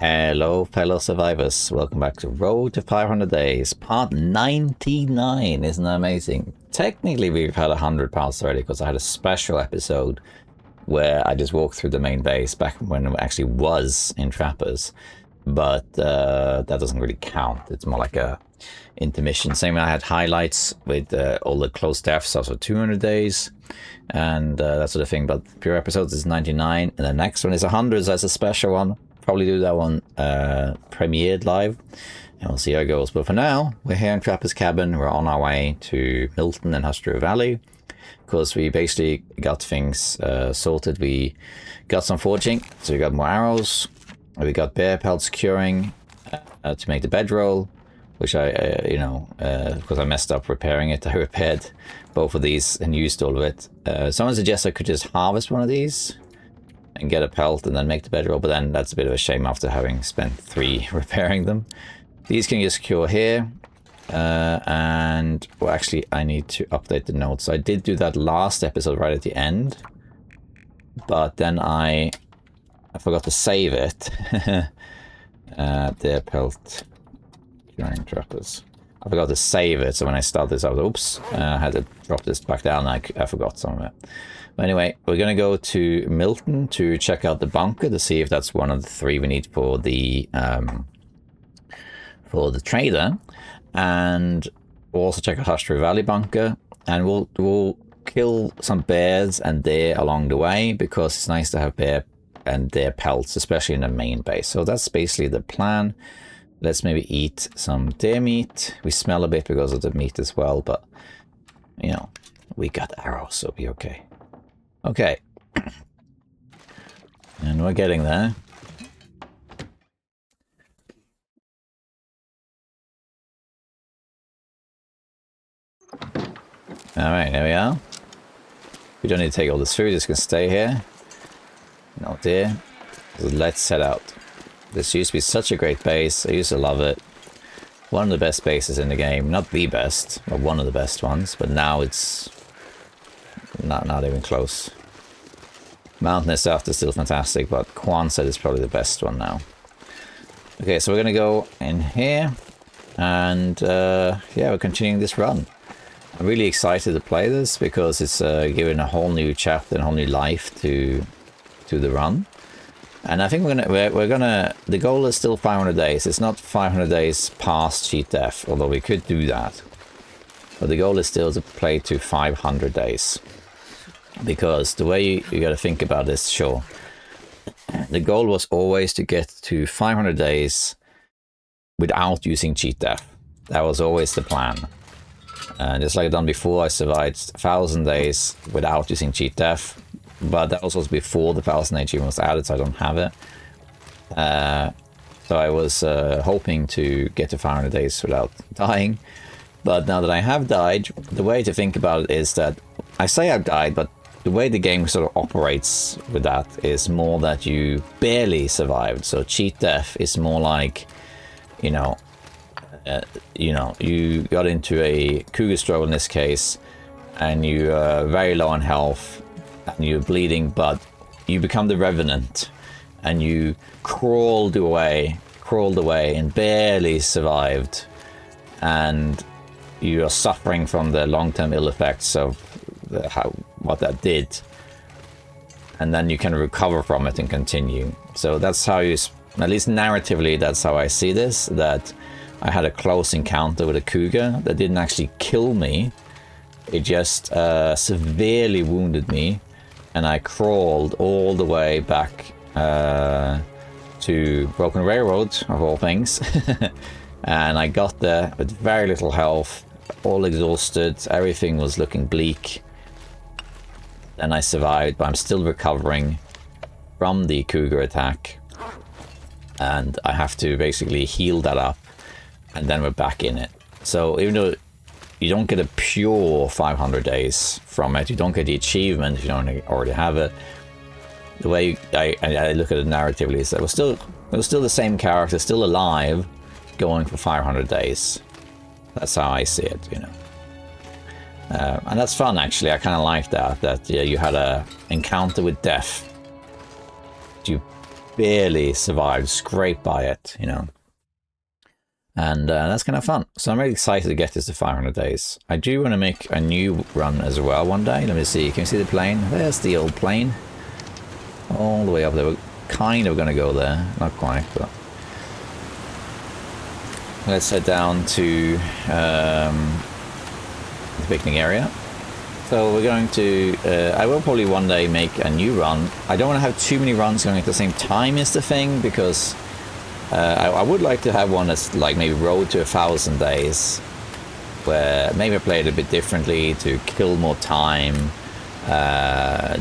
Hello fellow survivors, welcome back to Road to 500 Days, part 99, isn't that amazing? Technically we've had 100 parts already because I had a special episode where I just walked through the main base back when it actually was in Trappers, but that doesn't really count, it's more like a intermission. Same way I had highlights with all the close deaths after 200 days and that sort of thing, but pure episodes is 99 and the next one is 100, so that's a special one. Probably do that one premiered live and we'll see how it goes, but for now we're here in Trapper's cabin. We're on our way to Milton and Hustler Valley because we basically got things sorted. We got some forging, so we got more arrows, we got bear pelts curing to make the bedroll, which I because I messed up repairing it, I repaired both of these and used all of it. Someone suggests I could just harvest one of these and get a pelt and then make the bedroll, but then that's a bit of a shame after having spent 3 repairing them. These can just cure here, and well, actually I need to update the notes. I did do that last episode right at the end, but then I forgot to save it. Their pelt curing trappers. I forgot to save it, so when I start this, I was oops, I had to drop this back down. I forgot some of it. But anyway, we're going to go to Milton to check out the bunker to see if that's one of the 3 we need for the trader, and we'll also check out Hustler Valley bunker, and we'll kill some bears and deer along the way because it's nice to have bear and deer pelts, especially in the main base. So that's basically the plan. Let's maybe eat some deer meat. We smell a bit because of the meat as well, but you know, we got arrows, so it'll be okay. Okay. And we're getting there. Alright, there we are. We don't need to take all this food, just gonna stay here. No deer. So let's set out. This used to be such a great base. I used to love it. One of the best bases in the game. Not the best, but one of the best ones. But now it's not even close. Mountain itself is still fantastic, but Quisbert is probably the best one now. Okay, so we're gonna go in here, and yeah, we're continuing this run. I'm really excited to play this because it's giving a whole new chapter and a whole new life to the run. And I think we're gonna the goal is still 500 days. It's not 500 days past cheat death, although we could do that. But the goal is still to play to 500 days. Because the way you gotta think about this, sure. The goal was always to get to 500 days without using cheat death. That was always the plan. And just like I've done before, I survived 1,000 days without using cheat death. But that was also before the 1,000 achievement was added, so I don't have it. So I was hoping to get to 500 days without dying. But now that I have died, the way to think about it is that I say I've died, but the way the game sort of operates with that is more that you barely survived. So cheat death is more like, you got into a cougar struggle in this case, and you are very low on health, and you're bleeding, but you become the revenant, and you crawled away and barely survived, and you are suffering from the long-term ill effects of what that did, and then you can recover from it and continue. So that's how you, at least narratively, that's how I see this, that I had a close encounter with a cougar that didn't actually kill me, it just severely wounded me, and I crawled all the way back to Broken Railroad, of all things. And I got there with very little health, all exhausted, everything was looking bleak. Then I survived, but I'm still recovering from the cougar attack. And I have to basically heal that up, and then we're back in it. So even though you don't get a pure 500 days from it, you don't get the achievement if you don't already have it. The way I look at it narratively is that it was still the same character, still alive, going for 500 days. That's how I see it, you know. And that's fun, actually. I kind of like that yeah, you had a encounter with death. You barely survived, scraped by it, you know. And that's kind of fun. So I'm really excited to get this to 500 days. I do want to make a new run as well one day. Let me see. Can you see the plane? There's the old plane. All the way up there. We're kind of going to go there. Not quite, but... Let's head down to the picnic area. So we're going to... I will probably one day make a new run. I don't want to have too many runs going at the same time is the thing, because... I would like to have one that's like maybe Road to 1,000 days, where maybe I play it a bit differently to kill more time,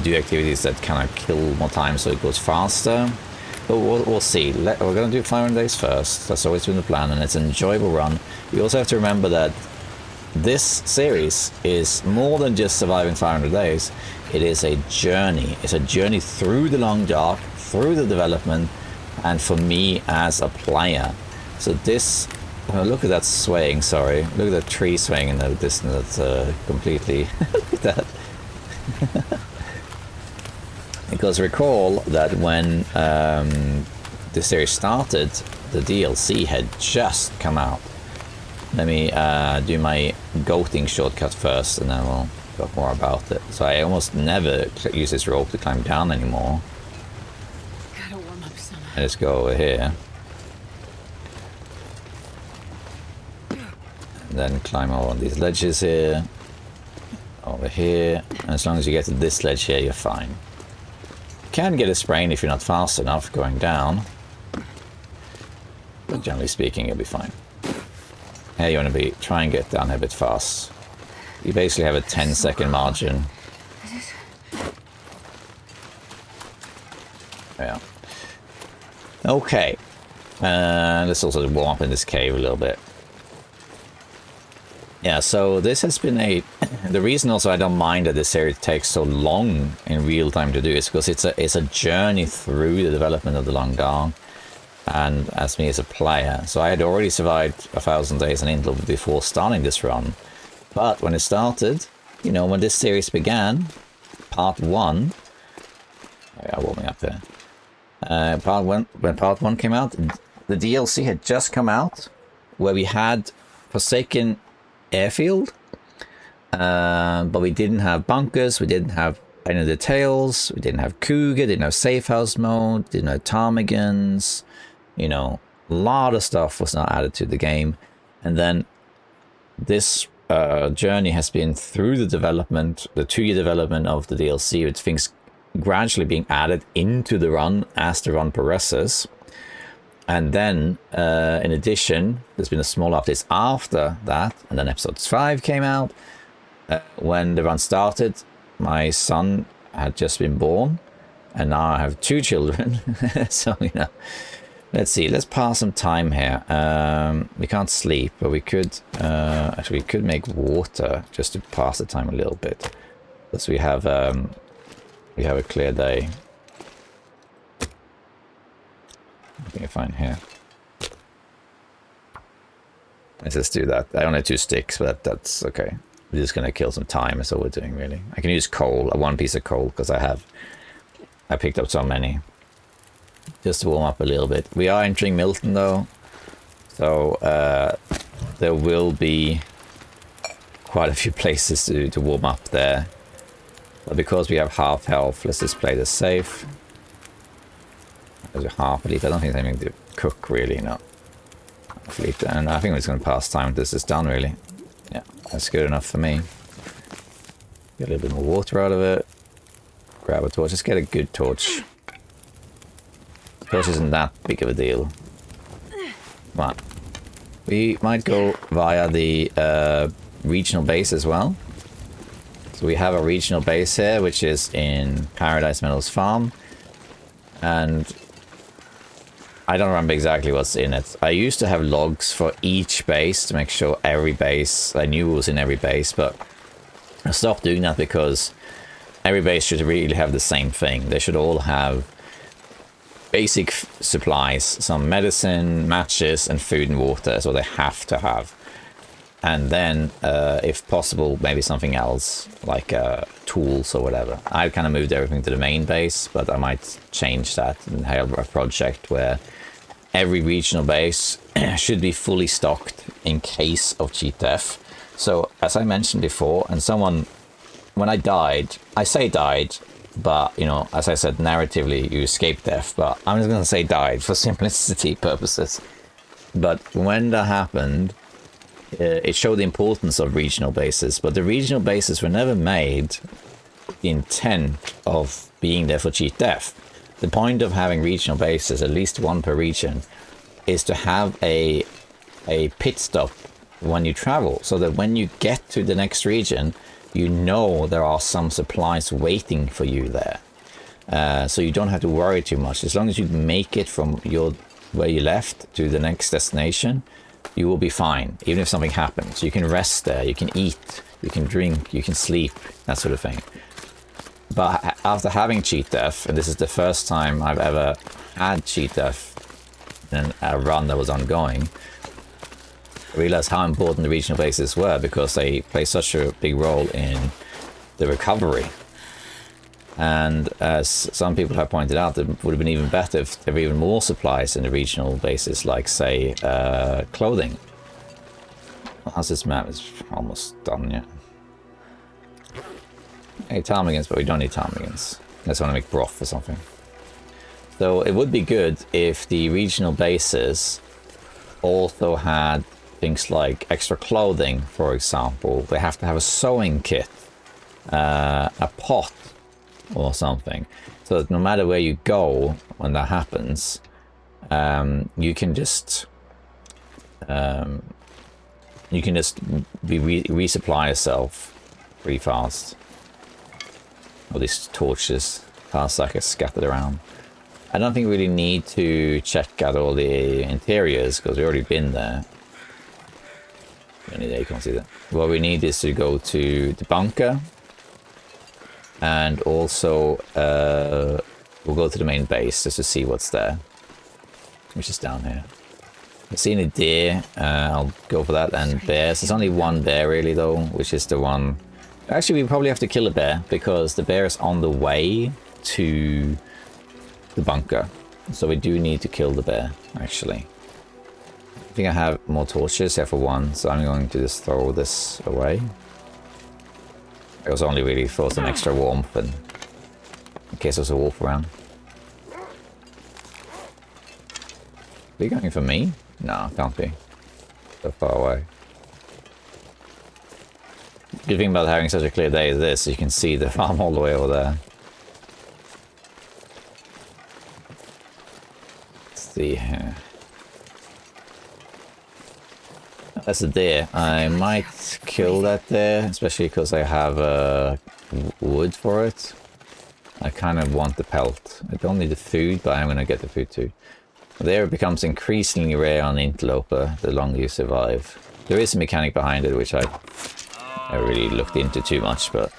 do activities that kind of kill more time so it goes faster. But we'll see. We're going to do 500 days first. That's always been the plan, and it's an enjoyable run. You also have to remember that this series is more than just surviving 500 days. It is a journey. It's a journey through the long dark, through the development, and for me as a player. So this, look at that swaying, sorry. Look at that tree swaying in the distance. That's completely, look at that. Because recall that when the series started, the DLC had just come out. Let me do my goating shortcut first, and then we'll talk more about it. So I almost never use this rope to climb down anymore. Let's go over here. And then climb over on these ledges here. Over here. And as long as you get to this ledge here, you're fine. You can get a sprain if you're not fast enough going down. But generally speaking, you'll be fine. Here you want to try and get down here a bit fast. You basically have a 10-second margin. Yeah. Okay, let's also warm up in this cave a little bit. Yeah, so this has been the reason also I don't mind that this series takes so long in real time to do is because it's a journey through the development of the long dark, and as me as a player. So I had already survived 1,000 days in Intel before starting this run, but when it started, you know, when this series began, part 1, yeah, warming up here. When part 1 came out, the DLC had just come out, where we had Forsaken Airfield, but we didn't have bunkers, we didn't have any of the details, we didn't have Cougar, didn't have safe house mode, didn't have ptarmigans, you know, a lot of stuff was not added to the game. And then this journey has been through the development, the 2-year development of the DLC, with things gradually being added into the run as the run progresses. And then in addition, there's been a small updates after that, and then episode 5 came out. When the run started, my son had just been born, and now I have 2 children. So, you know, let's see, let's pass some time here. We can't sleep, but we could actually we could make water just to pass the time a little bit, because we have a clear day. I think I find here. Let's just do that. I only have 2 sticks, but that's okay. We're just gonna kill some time. That's all we're doing, really. I can use coal, 1 piece of coal, because I picked up so many. Just to warm up a little bit. We are entering Milton, though, so there will be quite a few places to warm up there. But because we have half health, let's just play this safe. There's a half a liter. I don't think there's anything to cook, really, no. Half a liter. And I think we're just going to pass time until this is done, really. Yeah, that's good enough for me. Get a little bit more water out of it. Grab a torch. Just get a good torch. Torch isn't that big of a deal. Come on. We might go via the regional base as well. So we have a regional base here, which is in Paradise Meadows Farm. And I don't remember exactly what's in it. I used to have logs for each base to make sure every base, I knew it was in every base, but I stopped doing that because every base should really have the same thing. They should all have basic supplies, some medicine, matches, and food and water. That's what they have to have. And then, if possible, maybe something else, like tools or whatever. I've kind of moved everything to the main base, but I might change that and have a project where every regional base should be fully stocked in case of cheat death. So, as I mentioned before, and someone, when I died, I say died, but, you know, as I said, narratively, you escape death, but I'm just going to say died for simplicity purposes. But when that happened, it showed the importance of regional bases, but the regional bases were never made with the intent of being there for cheat death. The point of having regional bases, at least one per region, is to have a pit stop when you travel, so that when you get to the next region, you know there are some supplies waiting for you there. So you don't have to worry too much. As long as you make it from where you left to the next destination, you will be fine, even if something happens. You can rest there, you can eat, you can drink, you can sleep, that sort of thing. But after having cheat death, and this is the first time I've ever had cheat death in a run that was ongoing, I realized how important the regional bases were, because they play such a big role in the recovery. And as some people have pointed out, it would have been even better if there were even more supplies in the regional bases, like, say, clothing. How's this map? It's almost done yet. Hey, ptarmigans, but we don't need ptarmigans. Unless I want to make broth or something. So it would be good if the regional bases also had things like extra clothing, for example. They have to have a sewing kit, a pot, or something, so that no matter where you go when that happens, you can just resupply yourself pretty fast. All these torches, parts like are scattered around. I don't think we really need to check out all the interiors, because we've already been there. You can't see that. What we need is to go to the bunker. And also, we'll go to the main base just to see what's there, which is down here. I've seen a deer, I'll go for that, and bears. There's only one bear really though, which is the one... Actually, we probably have to kill a bear, because the bear is on the way to the bunker. So we do need to kill the bear, actually. I think I have more torches here for one, so I'm going to just throw this away. It was only really for some extra warmth, and in case there's a wolf around. Are you going for me? No, can't be. So far away. The good thing about having such a clear day as this, you can see the farm all the way over there. Let's see here. That's a deer. I might kill that deer, especially because I have wood for it. I kind of want the pelt. I don't need the food, but I'm going to get the food too. The deer becomes increasingly rare on Interloper the longer you survive. There is a mechanic behind it, which I really looked into too much, but...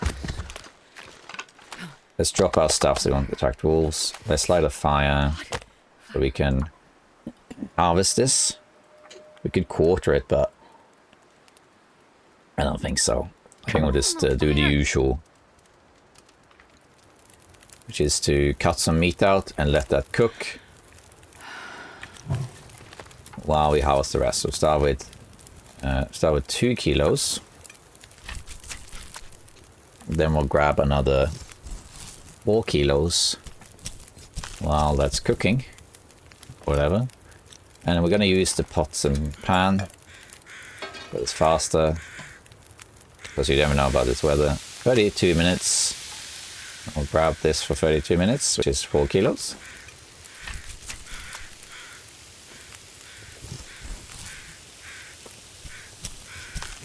Let's drop our stuff so we won't attract wolves. Let's light a fire so we can harvest this. We could quarter it, but I don't think so. I think we'll just do the usual, which is to cut some meat out and let that cook while we harvest the rest. So start with 2 kilos. Then we'll grab another 4 kilos while that's cooking, whatever. And we're going to use the pots and pan, but it's faster, because you never know about this weather. 32 minutes. I'll grab this for 32 minutes, which is 4 kilos.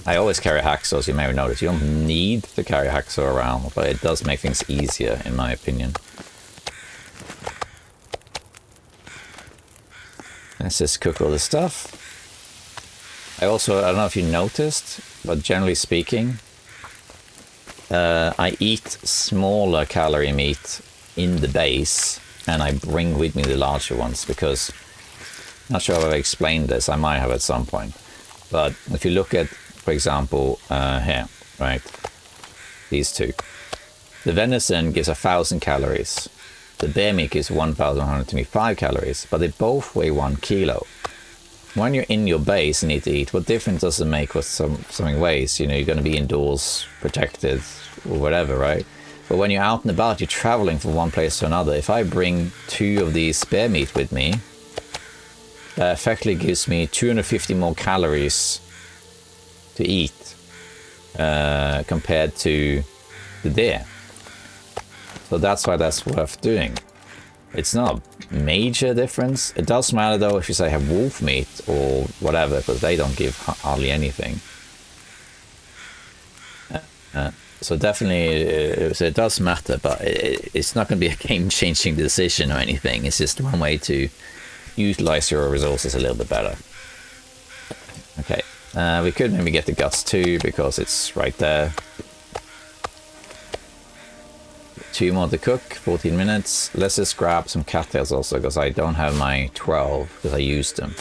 I always carry hacksaws, you may have noticed. You don't need to carry a hacksaw around, but it does make things easier, in my opinion. Let's just cook all the stuff. I don't know if you noticed, but generally speaking, I eat smaller calorie meat in the base, and I bring with me the larger ones, because, I'm not sure if I've explained this, I might have at some point, but if you look at for example, here, right? These two. The venison gives 1,000 calories. The bear meat gives 1,125 calories, but they both weigh 1 kilo. When you're in your base and need to eat, what difference does it make what something weighs? You know, you're going to be indoors, protected, or whatever, right? But when you're out and about, you're traveling from one place to another. If I bring 2 of these bear meat with me, that effectively gives me 250 more calories to eat compared to the deer. So that's why that's worth doing. It's not a major difference. It does matter though if you say have wolf meat or whatever, because they don't give hardly anything. So definitely, so it does matter, but it's not going to be a game-changing decision or anything. It's just one way to utilize your resources a little bit better. Okay, we could maybe get the guts too, because it's right there. 2 more to cook, 14 minutes. Let's just grab some cattails also, because I don't have my 12, because I used them.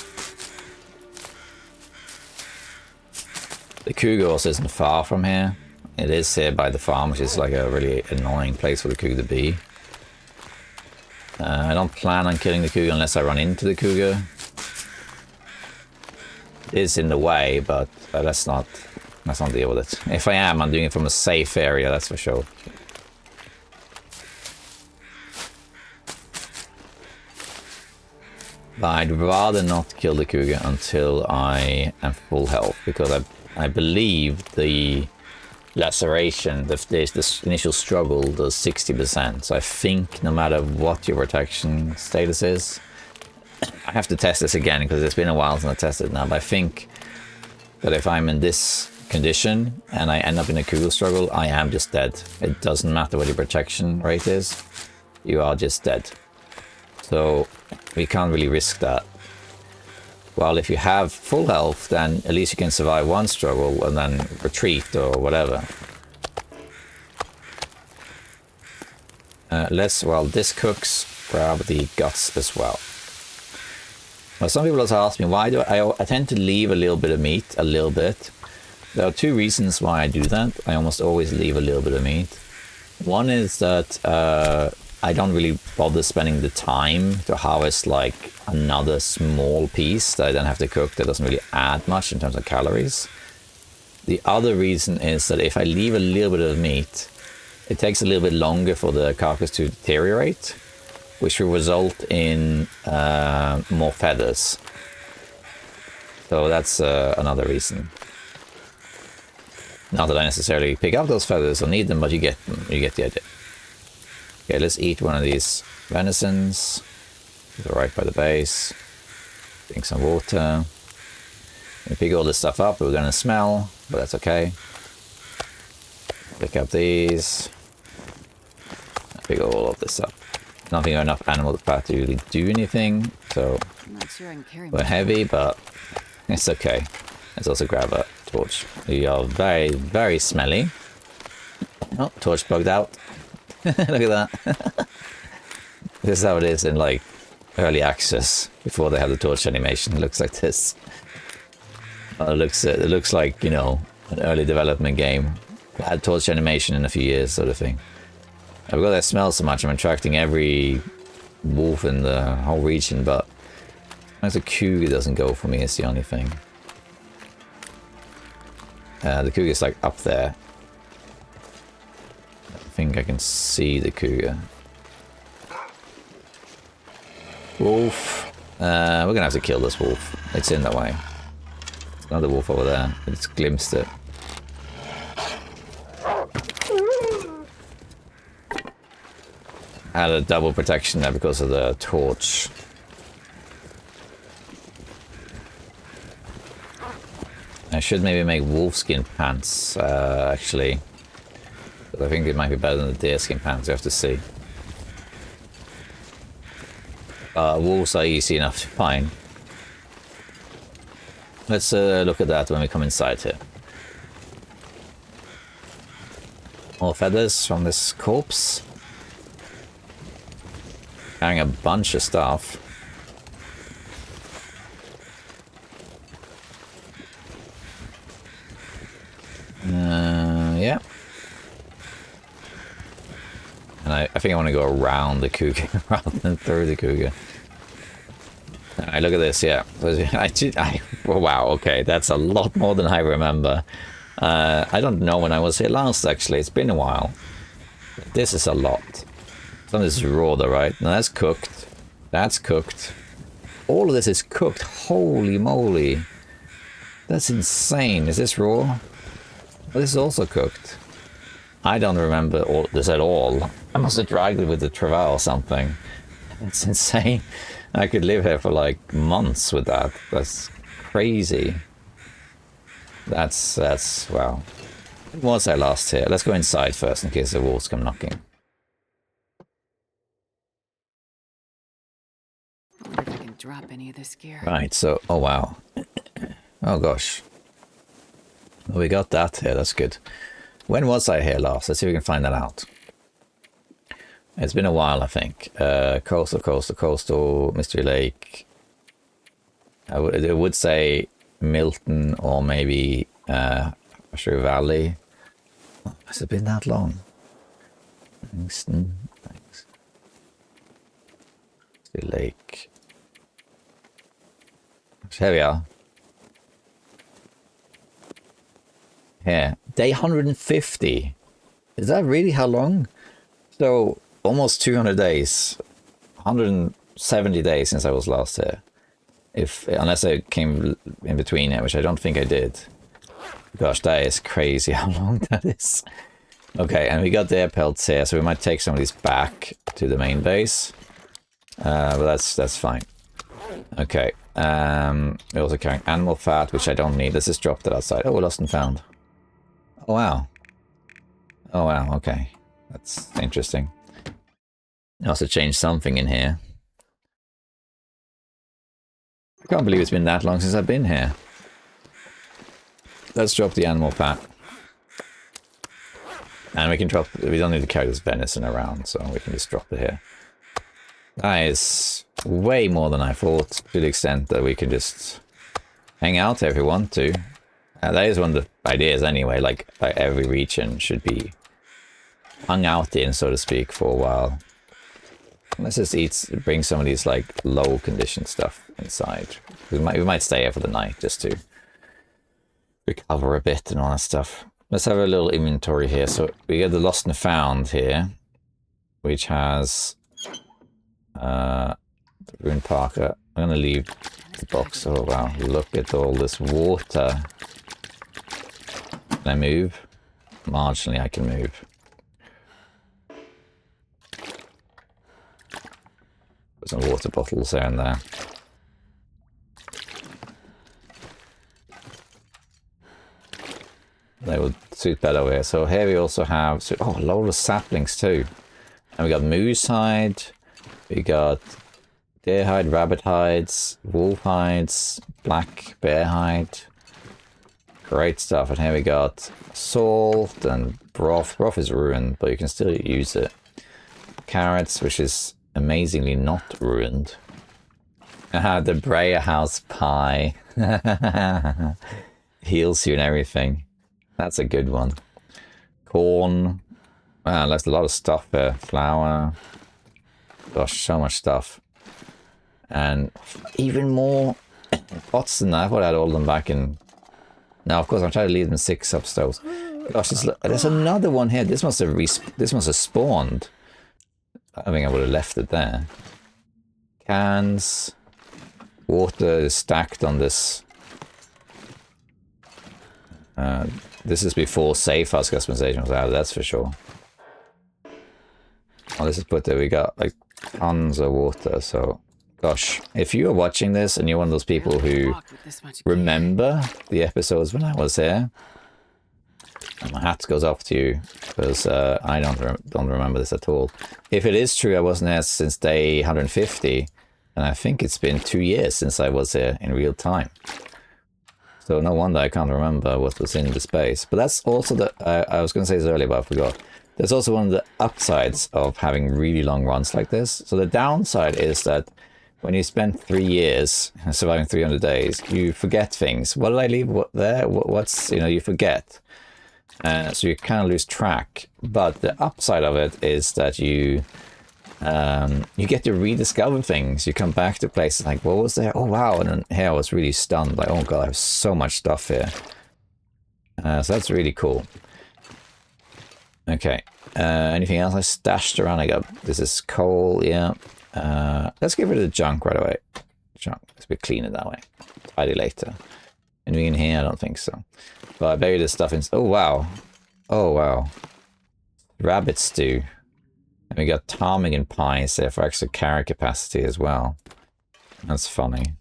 The cougar also isn't far from here. It is here by the farm, which is like a really annoying place for the cougar to be. I don't plan on killing the cougar unless I run into the cougar. It is in the way, but let's not deal with it. If I am, I'm doing it from a safe area, that's for sure. But I'd rather not kill the cougar until I am full health, because I believe the laceration, this initial struggle does 60%. So I think no matter what your protection status is, I have to test this again because it's been a while since I tested it now, but I think that if I'm in this condition and I end up in a cougar struggle, I am just dead. It doesn't matter what your protection rate is, you are just dead. So we can't really risk that. Well, if you have full health, then at least you can survive one struggle and then retreat or whatever. While this cooks, grab the guts as well. Well, some people also ask me, why do I tend to leave a little bit of meat, a little bit. There are 2 reasons why I do that. I almost always leave a little bit of meat. One is that I don't really bother spending the time to harvest like another small piece that I then have to cook that doesn't really add much in terms of calories. The other reason is that if I leave a little bit of meat, it takes a little bit longer for the carcass to deteriorate, which will result in more feathers. So that's another reason. Not that I necessarily pick up those feathers or need them, but you get them. You get the idea. Okay, let's eat one of these venisons. Go right by the base. Drink some water. We pick all this stuff up, we're gonna smell, but that's okay. Pick up these. Pick all of this up. Not think enough animal fat to really do anything, so we're heavy, but it's okay. Let's also grab a torch. We are very, very smelly. Oh, torch bugged out. Look at that. This is how it is in like early access before they have the torch animation. It looks like this. It looks like, you know, an early development game. Had torch animation in a few years, sort of thing. I've got that smell so much. I'm attracting every wolf in the whole region, but as a cougar doesn't go for me. It's the only thing. The cougar's like up there. I think I can see the cougar. Wolf. We're gonna have to kill this wolf. It's in the way. There's another wolf over there. I just glimpsed it. I had a double protection there because of the torch. I should maybe make wolfskin pants, actually. But I think it might be better than the deerskin pants, you have to see. Wolves are easy enough to find. Let's look at that when we come inside here. More feathers from this corpse. Carrying a bunch of stuff. I think I want to go around the cougar rather than through the cougar. Alright, look at this, yeah. Oh, wow, okay, that's a lot more than I remember. I don't know when I was here last, actually. It's been a while. This is a lot. Some of this is raw, though, right? No, that's cooked. That's cooked. All of this is cooked. Holy moly. That's insane. Is this raw? Well, this is also cooked. I don't remember all this at all. I must have dragged it with the Travail or something. It's insane. I could live here for like months with that. That's crazy. That's wow. When was I last here? Let's go inside first in case the wolves come knocking. I wonder if I can drop any of this gear. Right, so, oh wow. Oh gosh. Well, we got that here, that's good. When was I here last? Let's see if we can find that out. It's been a while, I think. Coastal, Mystery Lake. It would say Milton or maybe Shrew Valley. Oh, has it been that long? Kingston, thanks. Mystery Lake. Here we are. Here. Day 150. Is that really how long? So, almost 200 days. 170 days since I was last here. Unless I came in between it, which I don't think I did. Gosh, that is crazy how long that is. Okay, and we got the air pelts here, so we might take some of these back to the main base. But that's fine. Okay. We're also carrying animal fat, which I don't need. Let's just drop that outside. Oh, we're lost and found. Oh, wow. Oh, wow, okay. That's interesting. I also changed something in here. I can't believe it's been that long since I've been here. Let's drop the animal fat. And we can drop... We don't need to carry this venison around, so we can just drop it here. That is way more than I thought, to the extent that we can just hang out if we want to. That is one of the ideas anyway, like every region should be hung out in, so to speak, for a while. Let's just bring some of these like low condition stuff inside. We might stay here for the night just to recover a bit and all that stuff. Let's have a little inventory here. So we get the lost and found here, which has the ruined Parker. I'm gonna leave the box. Oh wow, look at all this water. Can I move? Marginally I can move. Put some water bottles there and there. They would suit better over here. So here we also have a load of saplings too. And we got moose hide, we got deer hide, rabbit hides, wolf hides, black bear hide. Great stuff. And here we got salt and broth. Broth is ruined, but you can still use it. Carrots, which is amazingly not ruined. The Breyer House pie. Heals you and everything. That's a good one. Corn. Wow, that's a lot of stuff there. Flour. Gosh, so much stuff. And even more pots than that. I thought I had all of them back in... No, of course, I'm trying to leave them 6 up stoves. Gosh, there's another one here. This must have spawned. I think I would have left it there. Cans. Water is stacked on this. This is before safe house customization was out, that's for sure. Oh, this is put there. We got like tons of water, so... Gosh, if you are watching this and you're one of those people who remember the episodes when I was here, my hat goes off to you, because I don't remember this at all. If it is true I wasn't here since day 150, and I think it's been 2 years since I was here in real time. So no wonder I can't remember what was in the space. But that's also the... I was going to say this earlier, but I forgot. That's also one of the upsides of having really long runs like this. So the downside is that when you spend 3 years surviving 300 days, you forget things. What did I leave there? What's, you forget. So you kind of lose track. But the upside of it is that you get to rediscover things. You come back to places like, what was there? Oh wow! And then here I was really stunned. Like, oh god, I have so much stuff here. So that's really cool. Okay. Anything else I stashed around? I got this is coal. Yeah. Let's get rid of the junk right away. Junk. Let's be cleaner that way. Tidy later. Anything in here? I don't think so. But I buried this stuff in. Oh wow. Oh wow. Rabbit stew. And we got ptarmigan pies there for extra carry capacity as well. That's funny.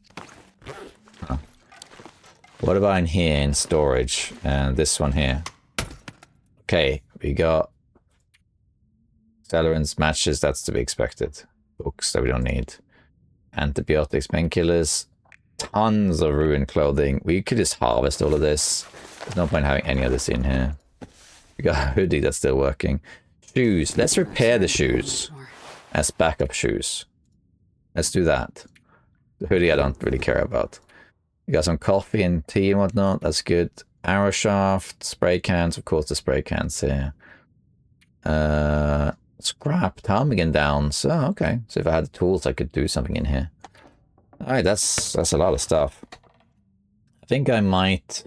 Huh. What about in here in storage? And this one here. Okay, we got accelerants, matches, that's to be expected. Books that we don't need. Antibiotics, painkillers. Tons of ruined clothing. We could just harvest all of this. There's no point having any of this in here. We got a hoodie that's still working. Shoes. Let's repair the shoes as backup shoes. Let's do that. The hoodie I don't really care about. We got some coffee and tea and whatnot. That's good. Arrow shaft, spray cans. Of course, the spray cans here. Scrap, ptarmigan downs. Oh, okay. So if I had the tools, I could do something in here. All right, that's a lot of stuff. I think I might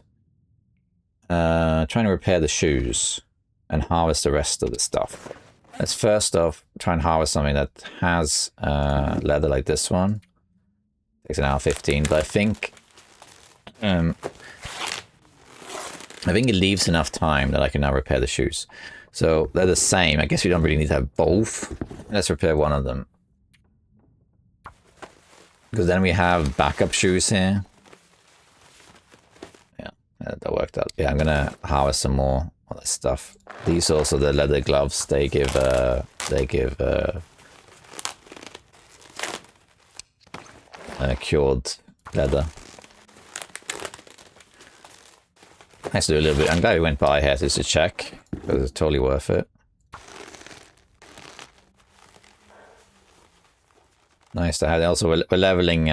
try and repair the shoes and harvest the rest of the stuff. Let's first off try and harvest something that has leather like this one. Takes an hour 15, but I think it leaves enough time that I can now repair the shoes. So they're the same. I guess we don't really need to have both. Let's repair one of them. Because then we have backup shoes here. Yeah, that worked out. Yeah, I'm gonna harvest some more of this stuff. These also, the leather gloves, they give cured leather. Nice to do a little bit. I'm glad we went by here just to check, because it's totally worth it. Nice to have. Also, we're leveling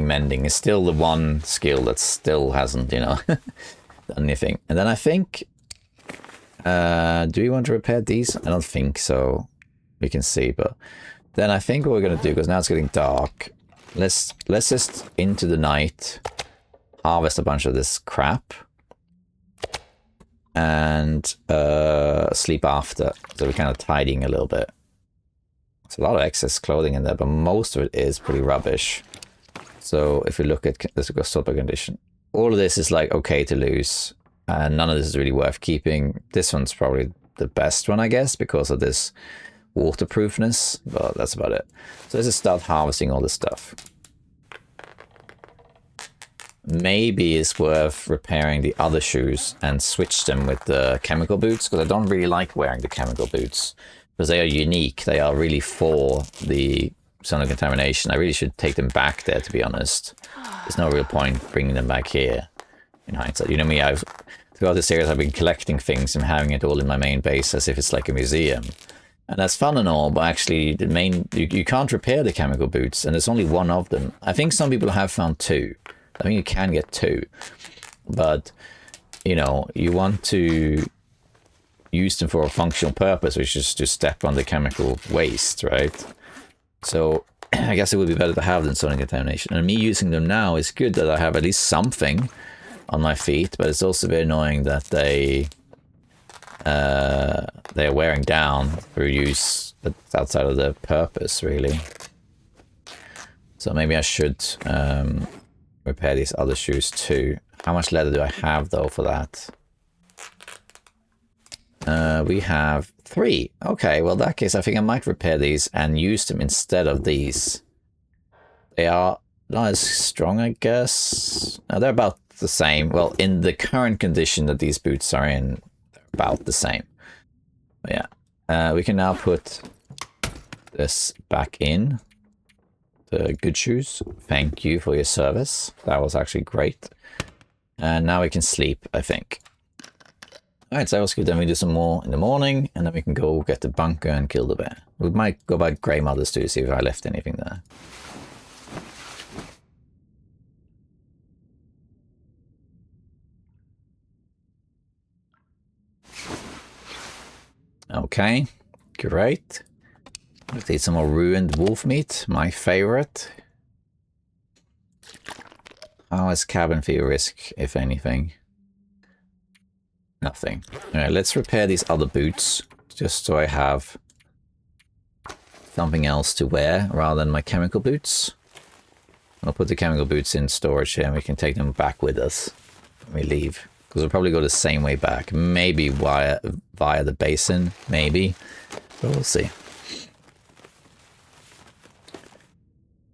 mending. It's still the one skill that still hasn't, you know, done anything. And then I think, do we want to repair these? I don't think so. We can see, but then I think what we're gonna do, because now it's getting dark. Let's just into the night, harvest a bunch of this crap, and sleep after. So we're kind of tidying a little bit. There's a lot of excess clothing in there, but most of it is pretty rubbish. So if we look at, let's go super condition. All of this is like okay to lose, and none of this is really worth keeping. This one's probably the best one, I guess, because of this waterproofness, but that's about it. So let's just start harvesting all this stuff. Maybe it's worth repairing the other shoes and switch them with the chemical boots, because I don't really like wearing the chemical boots, because they are unique. They are really for the sonic contamination. I really should take them back there, to be honest. There's no real point bringing them back here in hindsight. You know me, throughout this series I've been collecting things and having it all in my main base as if it's like a museum. And that's fun and all, but actually the main, you can't repair the chemical boots, and there's only one of them. I think some people have found two. I think you can get two. But, you know, you want to use them for a functional purpose, which is to step on the chemical waste, right? So I guess it would be better to have than sonic contamination. And me using them now is good that I have at least something on my feet, but it's also very annoying that they're wearing down through use that's outside of their purpose, really. So maybe I should repair these other shoes too. How much leather do I have though for that? We have 3. Okay, well in that case I think I might repair these and use them instead of these. They are not as strong, I guess. No, they're about the same. Well, in the current condition that these boots are in, they're about the same. But yeah, we can now put this back in. The good shoes. Thank you for your service. That was actually great. And now we can sleep, I think. Alright, so that was good. Then we do some more in the morning, and then we can go get the bunker and kill the bear. We might go by Grey Mothers too, see if I left anything there. Okay, great. Let's eat some more ruined wolf meat, my favorite. How is cabin fever risk, if anything? Nothing. Alright, let's repair these other boots, just so I have something else to wear rather than my chemical boots. I'll put the chemical boots in storage here and we can take them back with us when we leave. Because we'll probably go the same way back. Maybe via the basin, maybe. But we'll see.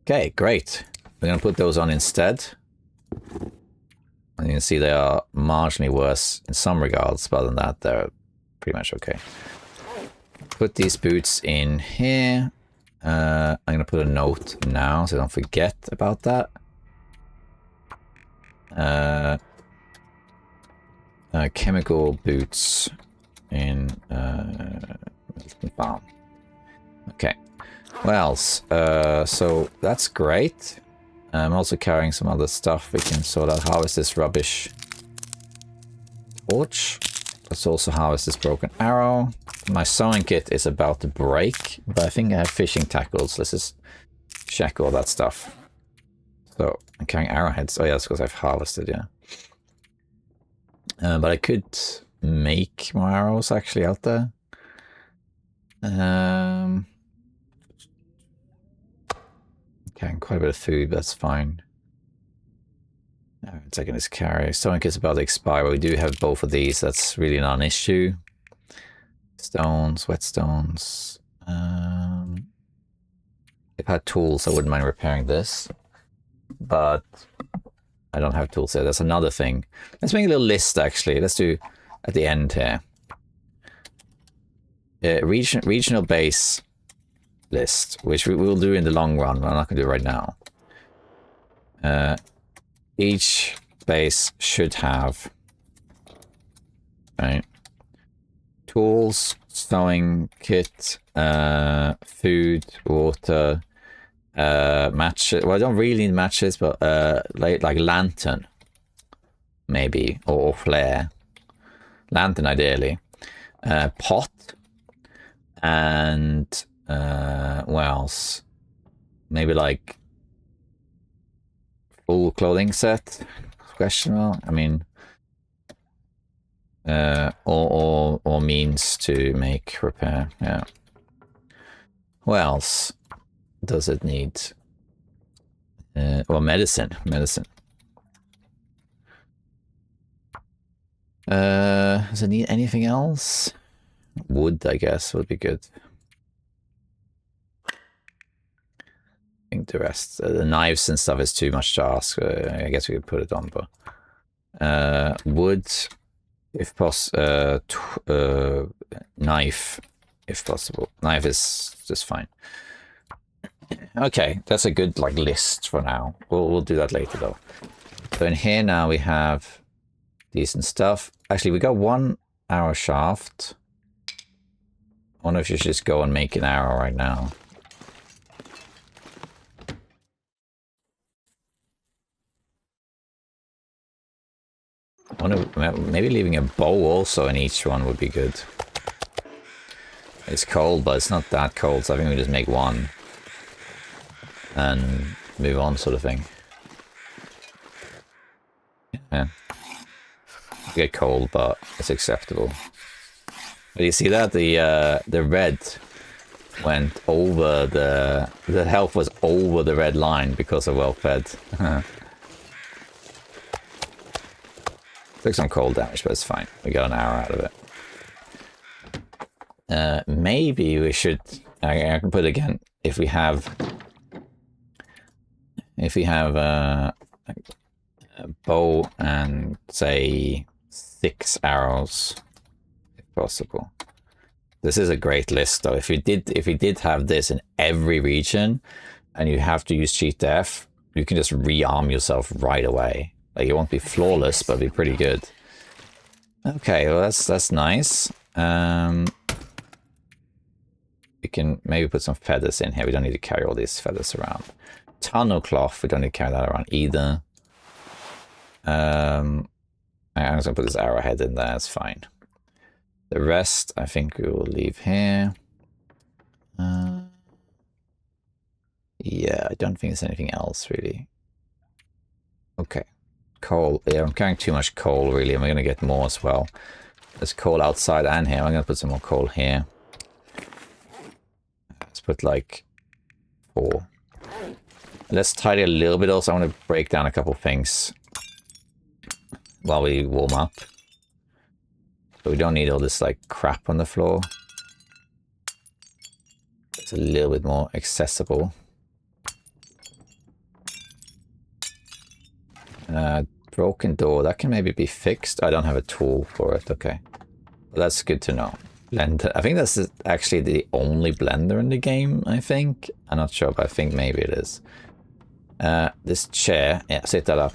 Okay, great. We're going to put those on instead. And you can see they are marginally worse in some regards, but other than that, they're pretty much okay. Put these boots in here. I'm going to put a note now so I don't forget about that. Chemical boots in Milton Farm. Okay. What else? So that's great. I'm also carrying some other stuff. We can sort of harvest this rubbish torch. Let's also harvest this broken arrow. My sewing kit is about to break, but I think I have fishing tackles. Let's just check all that stuff. So I'm carrying arrowheads. Oh yeah, that's because I've harvested, yeah. But I could make more arrows actually out there. Carrying quite a bit of food, but that's fine. Taking this carry. Sewing kit's about to expire, but we do have both of these. That's really not an issue. Stones, whetstones. If I had tools, I wouldn't mind repairing this. But I don't have tools there. That's another thing. Let's make a little list, actually. Let's do at the end here. Regional base list, which we will do in the long run, but I'm not going to do it right now. Each base should have tools, sewing kit, food, water, matches. Well, I don't really need matches, but like lantern, maybe, or flare. Lantern, ideally. Pot, and what else? Maybe like full clothing set? Question mark. I mean, or means to make repair. Yeah. What else does it need? Well, medicine. Does it need anything else? Wood, I guess, would be good. I think the rest, the knives and stuff is too much to ask. I guess we could put it on, but wood, if possible. Knife, if possible. Knife is just fine. Okay, that's a good like list for now. We'll do that later though. So in here now we have decent stuff. Actually, we got 1 arrow shaft. I wonder if you should just go and make an arrow right now. I wonder, maybe leaving a bow also in each one would be good. It's cold, but it's not that cold, so I think we just make one. And move on, sort of thing. Yeah. It get cold, but it's acceptable. But you see that? The red went over the health was over the red line because of well fed. Took some cold damage, but it's fine. We got an arrow out of it. Maybe we should. I can put it again. If we have a bow and say 6 arrows, if possible. This is a great list, though. If you did have this in every region, and you have to use cheat def, you can just rearm yourself right away. Like, it won't be flawless, but it'll be pretty good. Okay, well that's nice. We can maybe put some feathers in here. We don't need to carry all these feathers around. Tunnel cloth, we don't need to carry that around either. I'm just gonna put this arrowhead in there, it's fine. The rest, I think we will leave here. Yeah, I don't think there's anything else, really. Okay. Coal. Yeah, I'm carrying too much coal, really. Am I going to get more as well? There's coal outside and here. I'm going to put some more coal here. Let's put, like, 4. Let's tidy a little bit also. I want to break down a couple things while we warm up. But we don't need all this, like, crap on the floor. It's a little bit more accessible. Broken door, that can maybe be fixed. I don't have a tool for it. Okay. Well, that's good to know. Blender. I think that's actually the only blender in the game, I think. I'm not sure, but I think maybe it is. This chair. Yeah, set that up.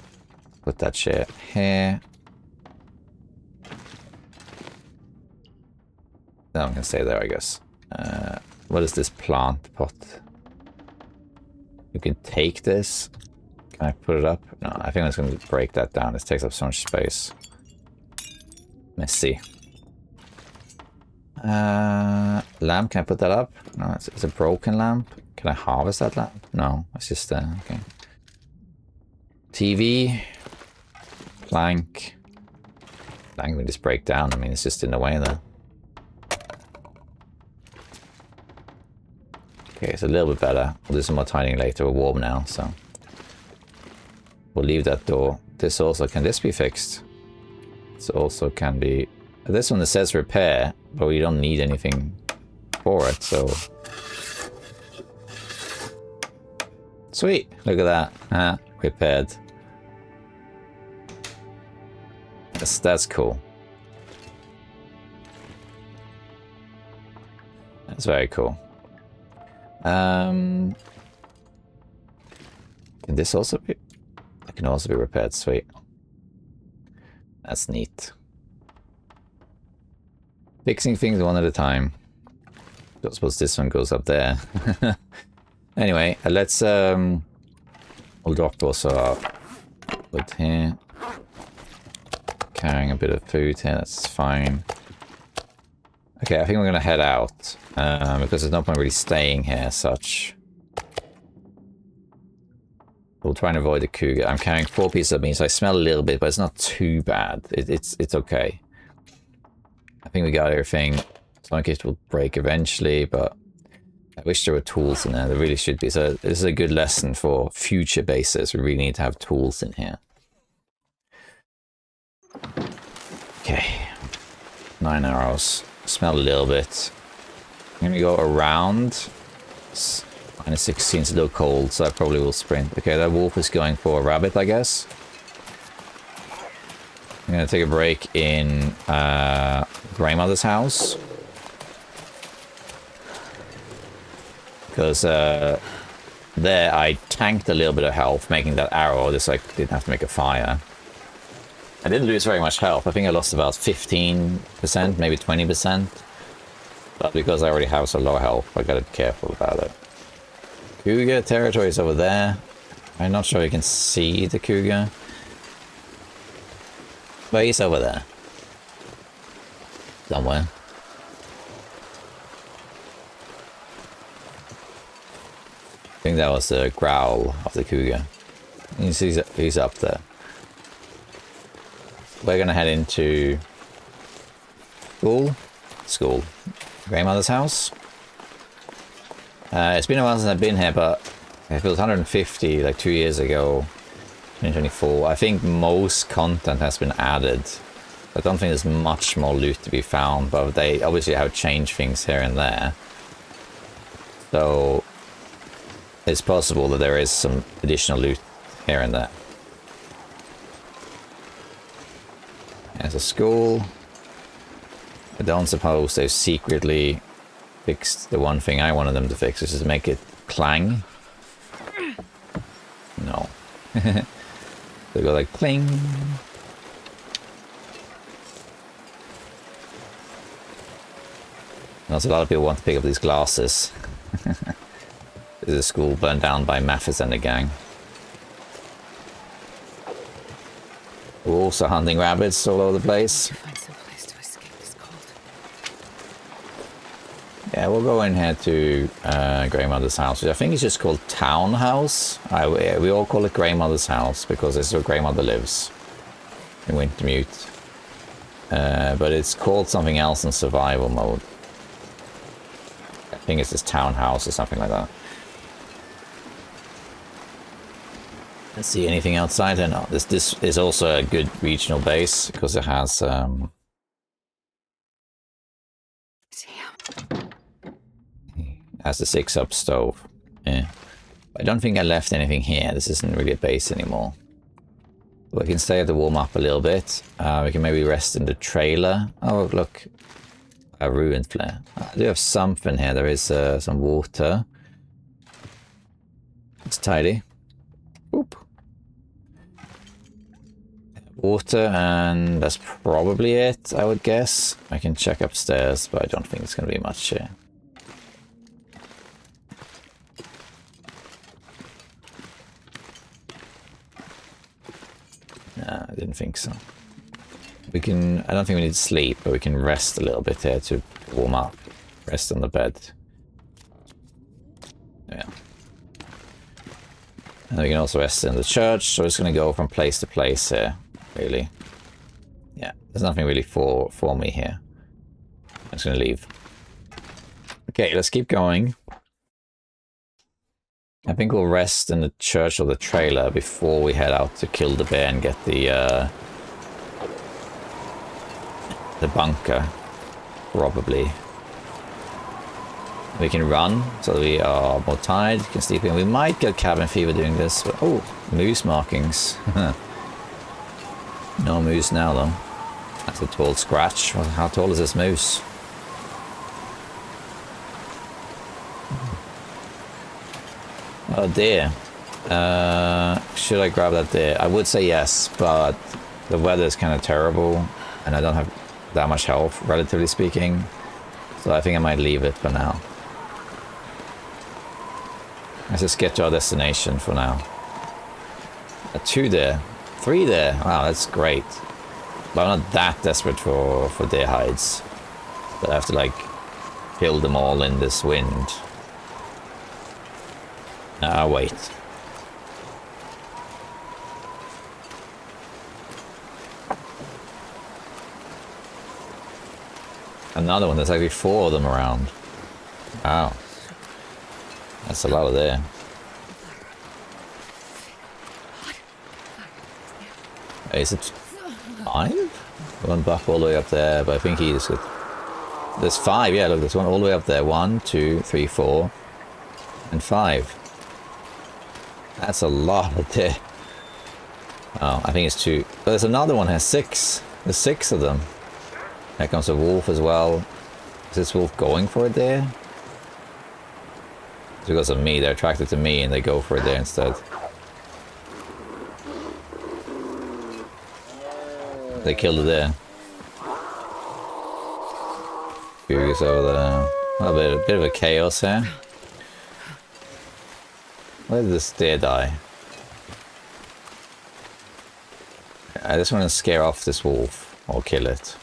Put that chair here. No, I'm going to stay there, I guess. What is this plant pot? You can take this. Can I put it up? No, I think I'm just going to break that down. This takes up so much space. Messy. Lamp, can I put that up? No, it's a broken lamp. Can I harvest that lamp? No, it's just okay. TV. Plank. Plank we just break down. I mean, it's just in the way there. Okay, it's a little bit better. We'll do some more tidying later. We're warm now, so... We'll leave that door. This also, can this be fixed? This also can be... This one that says repair, but we don't need anything for it, so... Sweet! Look at that. Repaired. That's cool. That's very cool. Can this also be... It can also be repaired. Sweet. That's neat. Fixing things one at a time. I suppose this one goes up there. Anyway, let's we'll drop also our wood here. Carrying a bit of food here, that's fine. Okay, I think we're gonna head out. Because there's no point really staying here as such. We'll try and avoid the cougar. I'm carrying 4 pieces of meat, so I smell a little bit, but it's not too bad. It's okay. I think we got everything. Some case will break eventually, but I wish there were tools in there. There really should be. So this is a good lesson for future bases. We really need to have tools in here. Okay. 9 arrows. Smell a little bit. I'm gonna go around. Minus 16 is a little cold, so I probably will sprint. Okay, that wolf is going for a rabbit, I guess. I'm gonna take a break in grandmother's house. Because there I tanked a little bit of health, making that arrow, just like didn't have to make a fire. I didn't lose very much health. I think I lost about 15%, maybe 20%. But because I already have so low health, I gotta be careful about it. Cougar territory is over there. I'm not sure you can see the cougar. But he's over there. Somewhere. I think that was the growl of the cougar. He's up there. We're gonna head into school. Grandmother's house. It's been a while since I've been here, but it was 150 like 2 years ago, 2024. I think most content has been added. I don't think there's much more loot to be found, but they obviously have changed things here and there. So it's possible that there is some additional loot here and there. There's a school. I don't suppose they've secretly fixed the one thing I wanted them to fix, which is to make it clang. No. They go like cling. Also, a lot of people want to pick up these glasses. This is a school burned down by Mathis and the gang. We're also hunting rabbits all over the place. Find some place to escape this cold. Yeah, we'll go in here to Grandmother's house, which I think is just called Townhouse. We all call it Grandmother's house because this is where Grandmother lives in Wintermute. But it's called something else in survival mode. I think it's this Townhouse or something like that. Let's see anything outside here. No, this is also a good regional base because it has the 6-up stove. Yeah. I don't think I left anything here. This isn't really a base anymore. We can stay at the warm up a little bit. We can maybe rest in the trailer. Oh, look. A ruined flare. I do have something here. There is some water. It's tidy. Oop. Water, and that's probably it, I would guess. I can check upstairs, but I don't think it's going to be much here. No, I didn't think so. We can, I don't think we need to sleep, but we can rest a little bit here to warm up. Rest on the bed. Yeah. And we can also rest in the church, so it's going to go from place to place here, really. Yeah, there's nothing really for me here. I'm just going to leave. Okay, let's keep going. I think we'll rest in the church or the trailer before we head out to kill the bear and get the bunker, probably. We can run, so we are more tired, can sleep in. We might get cabin fever doing this, but oh, moose markings. No moose now though. That's a tall scratch. How tall is this moose? Oh dear. Should I grab that deer? I would say yes, but the weather is kind of terrible and I don't have that much health, relatively speaking. So I think I might leave it for now. Let's just get to our destination for now. 2 there. 3 there. Wow, that's great. But I'm not that desperate for deer hides. But I have to like kill them all in this wind. Wait. Another one. There's actually 4 of them around. Wow. That's a lot of there. Is it 5? One buck all the way up there, but I think he just got... There's 5, yeah, look, there's one all the way up there. 1, 2, 3, 4, and 5. That's a lot of there. Oh, I think it's 2. But there's another one here, 6. There's 6 of them. Here comes a wolf as well. Is this wolf going for it there? It's because of me, they're attracted to me and they go for it there instead. They killed it there. Curious over there. A bit of a chaos here. Where did this deer die? I just want to scare off this wolf or kill it.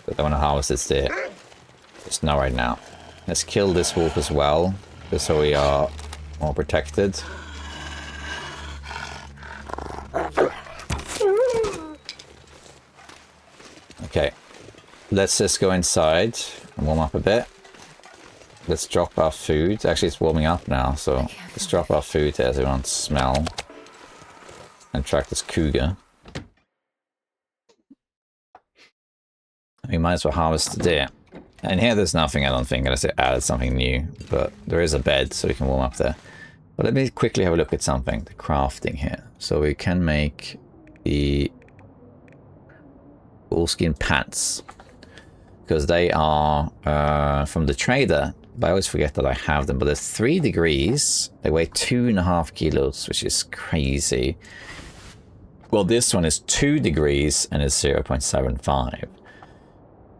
But I want to harvest this deer. Just not right now. Let's kill this wolf as well, just so we are more protected. Okay, let's just go inside and warm up a bit. Let's drop our food. Actually, it's warming up now, so let's drop our food here so we don't smell. And track this cougar. We might as well harvest the deer. And here there's nothing, I don't think, unless they added something new. But there is a bed, so we can warm up there. But let me quickly have a look at something, the crafting here. So we can make the woolskin pants. Because they are from the trader. But I always forget that I have them. But they're 3 degrees. They weigh 2.5 kilos, which is crazy. Well, this one is 2 degrees and it's 0.75.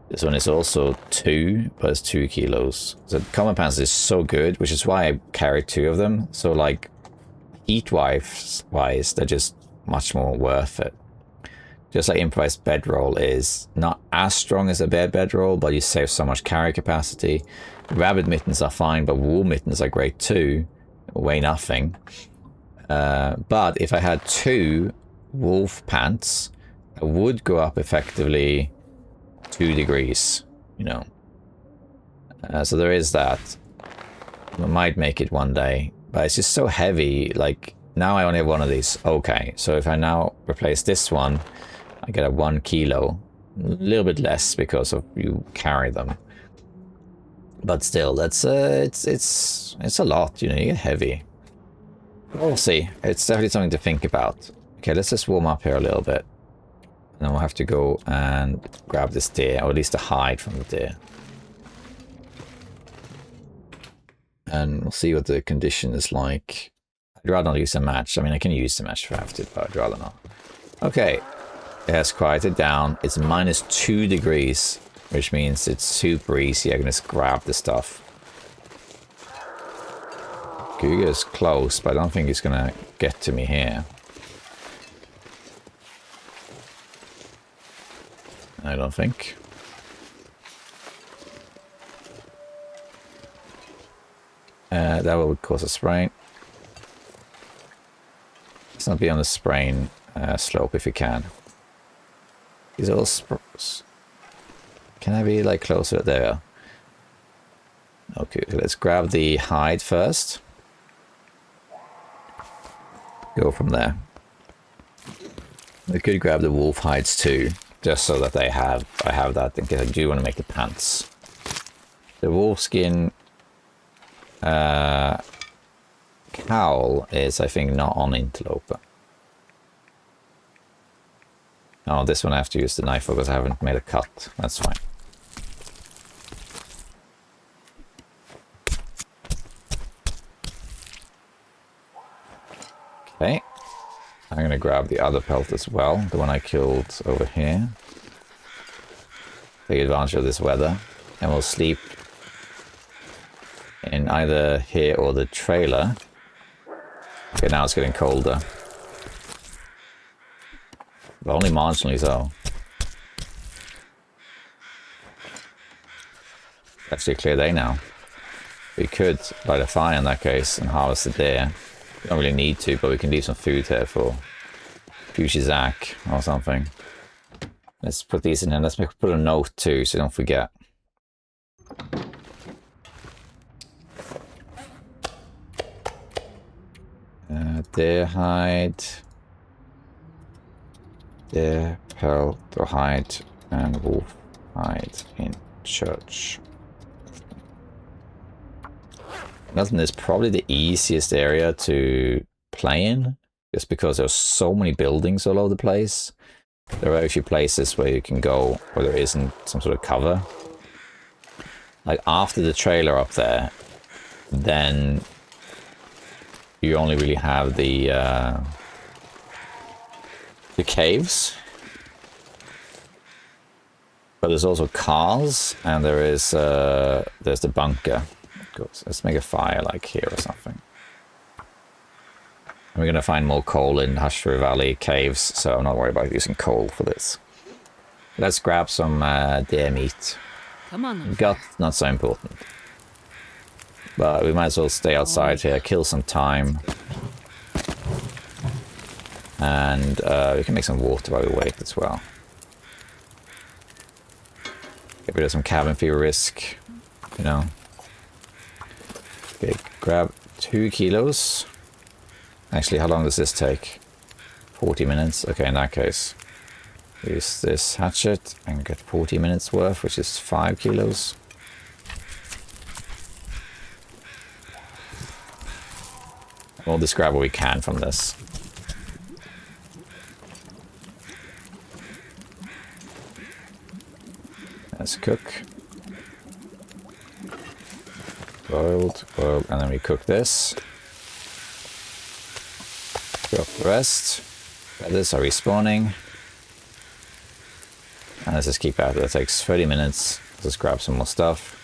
This one is also 2, but it's 2 kilos. So common pants is so good, which is why I carry 2 of them. So like heat-wise, they're just much more worth it. Just like improvised bedroll is not as strong as a bedroll, but you save so much carry capacity. Rabbit mittens are fine, but wool mittens are great too. Weigh nothing. But if I had 2 wolf pants, I would go up effectively 2 degrees, you know. So there is that. I might make it one day, but it's just so heavy. Like, now I only have one of these. Okay, so if I now replace this one, I get a 1 kilo. A little bit less because of you carry them. But still, that's it's a lot, you know, you get heavy. We'll see. It's definitely something to think about. Okay, let's just warm up here a little bit. And then we'll have to go and grab this deer, or at least a hide from the deer. And we'll see what the condition is like. I'd rather not use a match. I mean, I can use the match if I have to, but I'd rather not. Okay, it has quieted down. It's -2 degrees, which means it's super easy. I can just grab the stuff. Cougar is close, but I don't think he's gonna get to me here. I don't think. That will cause a sprain. Let's not be on the sprain slope if we can. These are all can I be like closer? There. Okay, let's grab the hide first. Go from there. We could grab the wolf hides too, just so that I have that in case I do want to make the pants. The wolf skin cowl is, I think, not on interloper. Oh, this one I have to use the knife for because I haven't made a cut. That's fine. Okay. I'm going to grab the other pelt as well, the one I killed over here. Take advantage of this weather, and we'll sleep in either here or the trailer. Okay, now it's getting colder. But only marginally so. Actually a clear day now. We could light a fire in that case and harvest the deer. We don't really need to, but we can leave some food here for future Zach or something. Let's put these in here. Let's put a note too, so don't forget. Deer hide, deer pelt or hide, and wolf hide in church. Milton is probably the easiest area to play in, just because there's so many buildings all over the place. There are very few places where you can go where there isn't some sort of cover. Like after the trailer up there, then you only really have the caves. But there's also cars, and there is there's the bunker. Of course, let's make a fire like here or something. And we're gonna find more coal in Hushford Valley caves, so I'm not worried about using coal for this. Let's grab some deer meat. Come on. Gut, not so important. But we might as well stay outside here, kill some time. And we can make some water while we wait as well. Get rid of some cabin fever risk, you know. Okay, grab 2 kilos. Actually, how long does this take? 40 minutes? Okay, in that case. Use this hatchet and get 40 minutes worth, which is 5 kilos. We'll just grab what we can from this. Let's cook. Boiled, and then we cook this. Drop the rest. Feathers are respawning. And let's just keep at it. That takes 30 minutes. Let's grab some more stuff.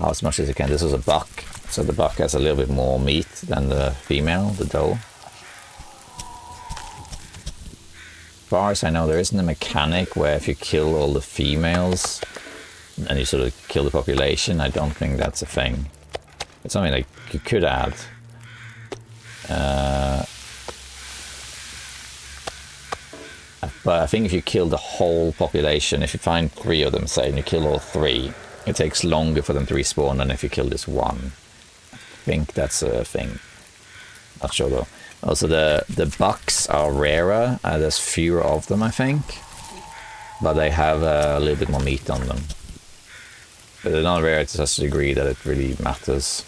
Oh, as much as you can. This was a buck. So the buck has a little bit more meat than the female, the doe. As far as I know, there isn't a mechanic where if you kill all the females and you sort of kill the population. I don't think that's a thing. It's something like you could add. But I think if you kill the whole population, if you find 3 of them, say, and you kill all 3, it takes longer for them to respawn than if you kill this one. I think that's a thing. Not sure though. Also, the bucks are rarer. There's fewer of them, I think. But they have a little bit more meat on them. But they're not rare to such a degree that it really matters.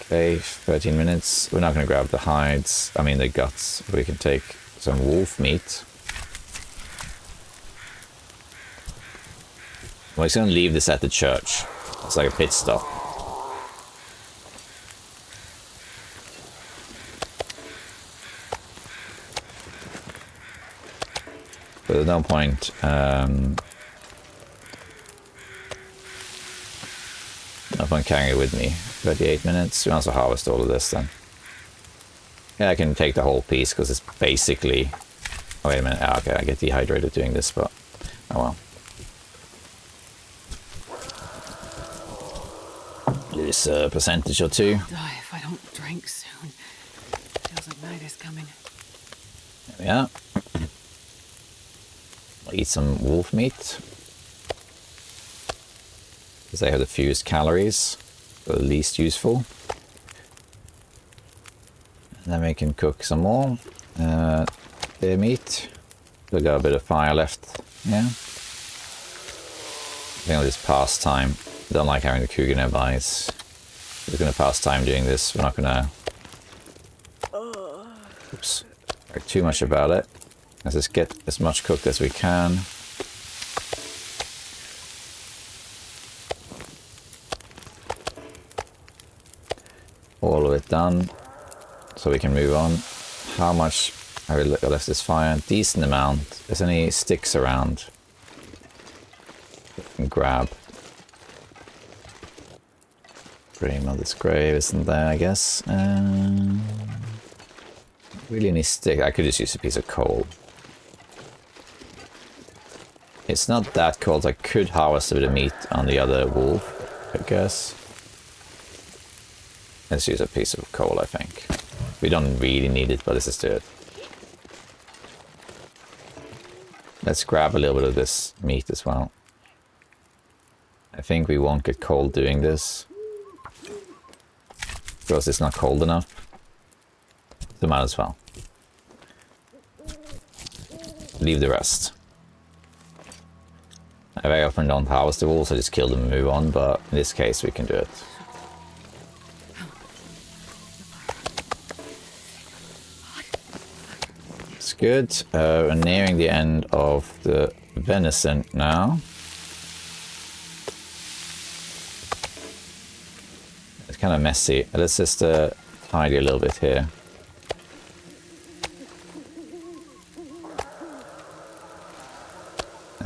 Okay, 13 minutes. We're not going to grab the hides. I mean, the guts. We can take some wolf meat. We're just going to leave this at the church. It's like a pit stop. But there's no point. No point carrying it with me. 38 minutes. We also harvest all of this then. Yeah, I can take the whole piece because it's basically... Oh, wait a minute. Ah, okay, I get dehydrated doing this, but... Oh well. Lose a percentage or 2. I'll die if I don't drink soon. Feels like night is coming. There we are. I'll eat some wolf meat. Because they have the fewest calories. The least useful. And then we can cook some more. Their meat. We've got a bit of fire left. Yeah. I think I'll just pass time. I don't like having the cougar nearby. We're going to pass time doing this. We're not going to... Oops. Worry too much about it. Let's just get as much cooked as we can. All of it done. So we can move on. How much have we left this fire? Decent amount. There's any sticks around? We can grab. Dream of this grave isn't there, I guess. Really any stick. I could just use a piece of coal. It's not that cold. I could harvest a bit of meat on the other wolf, I guess. Let's use a piece of coal, I think. We don't really need it, but let's just do it. Let's grab a little bit of this meat as well. I think we won't get cold doing this. Because it's not cold enough. So might as well. Leave the rest. I very often don't harvest the wolves, I just kill them and move on, but in this case we can do it. It's good. We're nearing the end of the venison now. It's kind of messy. Let's just tidy a little bit here.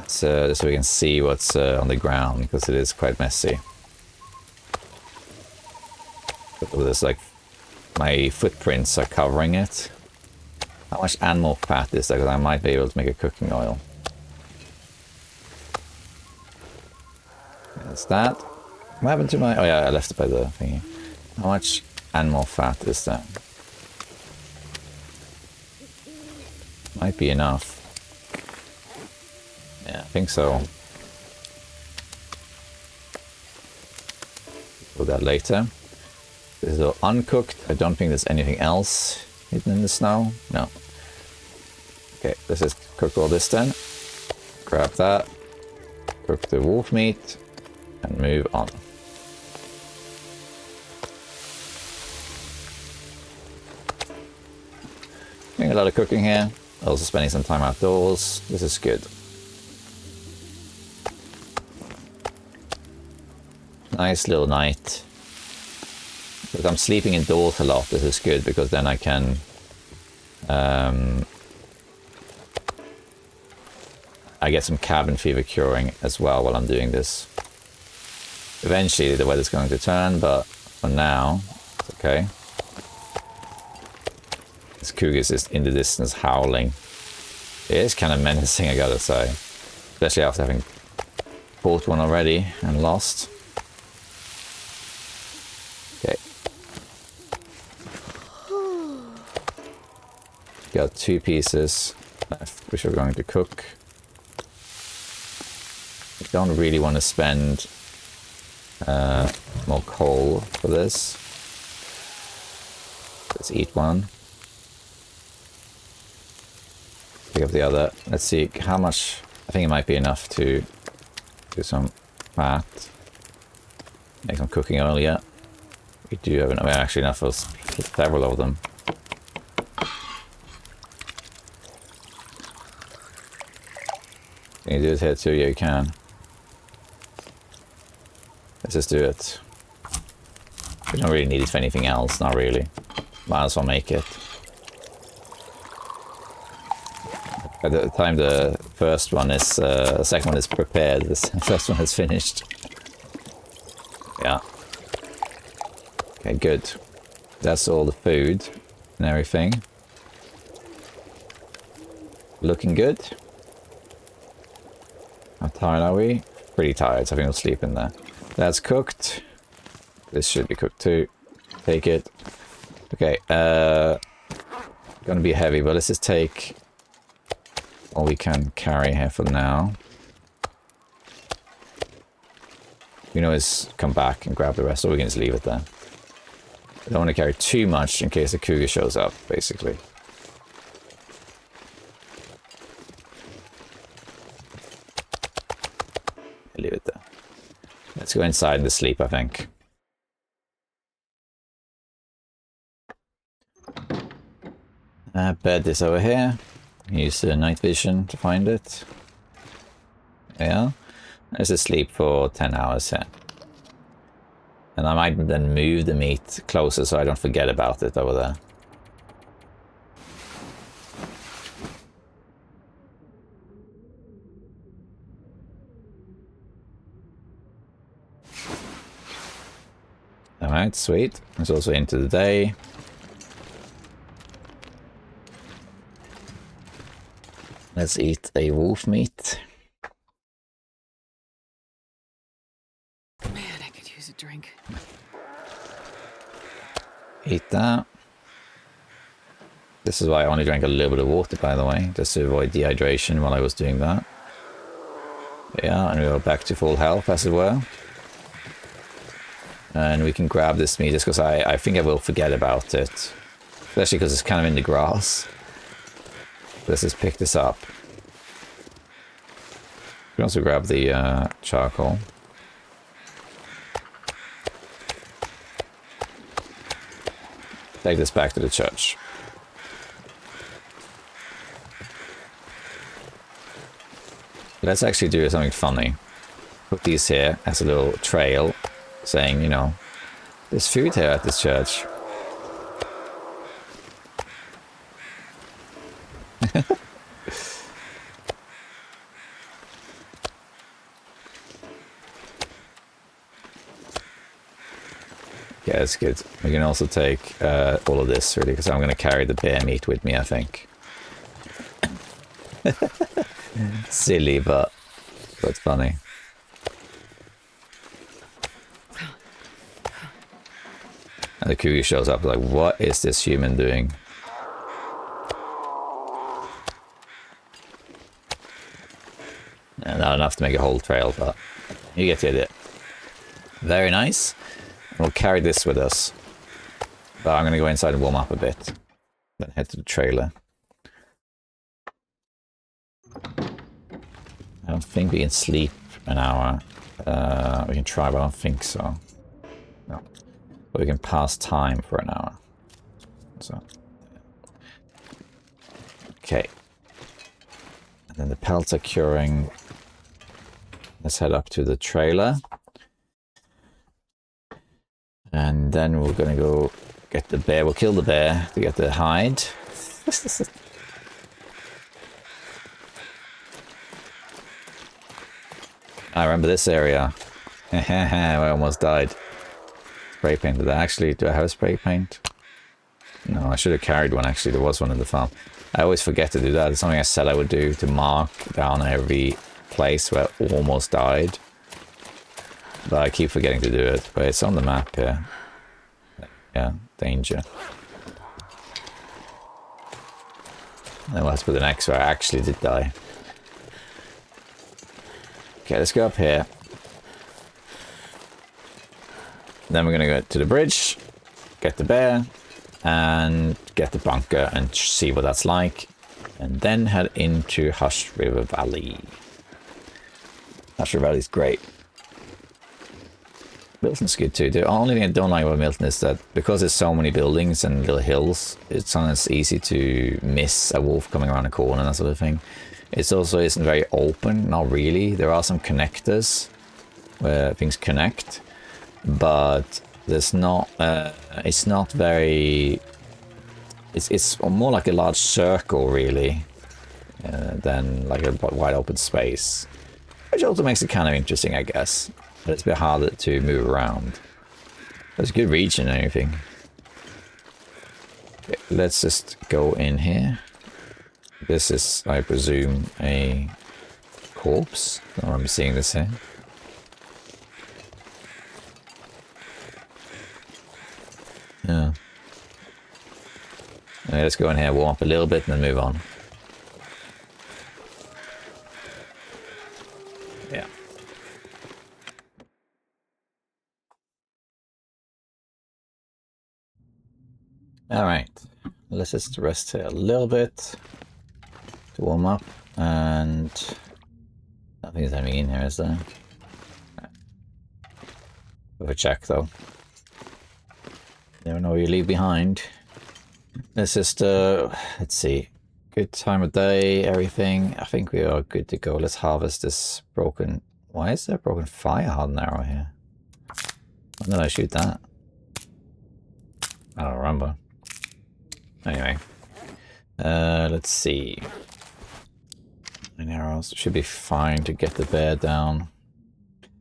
So we can see what's on the ground, because it is quite messy. There's like my footprints are covering it. How much animal fat is there? Because I might be able to make a cooking oil. That's that. What happened to my... Oh yeah, I left it by the thingy. How much animal fat is there? Might be enough. Yeah, I think so. Do that later. This is all uncooked. I don't think there's anything else hidden in the snow. No. Okay, let's just cook all this then. Grab that. Cook the wolf meat. And move on. Doing a lot of cooking here. Also spending some time outdoors. This is good. Nice little night. Because I'm sleeping indoors a lot, this is good, because then I can I get some cabin fever curing as well while I'm doing this. Eventually the weather's going to turn, but for now, it's okay. This cougar is just in the distance howling. It is kind of menacing, I gotta say. Especially after having fought one already and lost. Okay. Got 2 pieces left, which we're going to cook. I don't really want to spend more coal for this. Let's eat one. Pick up the other. Let's see how much. I think it might be enough to do some fat. Make some cooking earlier. We do have actually enough for several of them. Can you do it here too? Yeah, you can. Let's just do it. We don't really need it for anything else, not really. Might as well make it. By the time the first one is, the second one is prepared, the first one is finished. Yeah. Okay, good. That's all the food and everything. Looking good. How tired are we? Pretty tired, so I think we'll sleep in there. That's cooked. This should be cooked too. Take it. Okay, gonna be heavy, but let's just take all we can carry here for now. We can always come back and grab the rest, or we can just leave it there. I don't want to carry too much in case the cougar shows up, basically. Leave it there. Let's go inside and sleep, I think. Bed is over here. Use the night vision to find it. Yeah. Let's just sleep for 10 hours here. And I might then move the meat closer so I don't forget about it over there. Alright, sweet. It's also into the day. Let's eat a wolf meat. Man, I could use a drink. Eat that. This is why I only drank a little bit of water, by the way, just to avoid dehydration while I was doing that. Yeah, and we are back to full health, as it were. And we can grab this meat just because I think I will forget about it. Especially because it's kind of in the grass. Let's just pick this up. We can also grab the charcoal. Take this back to the church. Let's actually do something funny. Put these here as a little trail, saying, you know, there's food here at this church. Yeah, that's good. We can also take all of this, really, because I'm going to carry the bear meat with me, I think. Silly, but funny. And the cougar shows up like, what is this human doing? And not enough to make a whole trail, but you get the idea. Very nice. We'll carry this with us. But I'm going to go inside and warm up a bit. Then head to the trailer. I don't think we can sleep an hour. We can try, but I don't think so. No. But we can pass time for an hour. So. Okay. And then the pelts are curing. Let's head up to the trailer. And then we're going to go get the bear. We'll kill the bear to get the hide. I remember this area. I almost died. Spray painted that. Actually, do I have a spray paint? No, I should have carried one. Actually, there was one in the farm. I always forget to do that. It's something I said I would do, to mark down every place where I almost died. But I keep forgetting to do it. But it's on the map here. Yeah, danger. Then let's put an X where I actually did die. Okay, let's go up here. Then we're going to go to the bridge, get the bear, and get the bunker and see what that's like. And then head into Hush River Valley. Hush River Valley is great. Milton's good too. The only thing I don't like about Milton is that because there's so many buildings and little hills, it's sometimes easy to miss a wolf coming around a corner and that sort of thing. It also isn't very open, not really. There are some connectors where things connect, but there's not. It's not very. It's more like a large circle, really, than like a wide open space, which also makes it kind of interesting, I guess. But it's a bit harder to move around. There's a good region and everything. Okay, let's just go in here. This is, I presume, a corpse. I don't remember seeing this here. Yeah. Okay, let's go in here, warm up a little bit, and then move on. Yeah. Alright. Let's just rest here a little bit to warm up, and nothing's anything in here, is there? Have a check though. Never know what you leave behind. Let's just let's see. Good time of day, everything. I think we are good to go. Let's harvest this broken. Why is there a broken fire hardened arrow here? When did I shoot that? I don't remember. Anyway. Let's see. 9 arrows. Should be fine to get the bear down.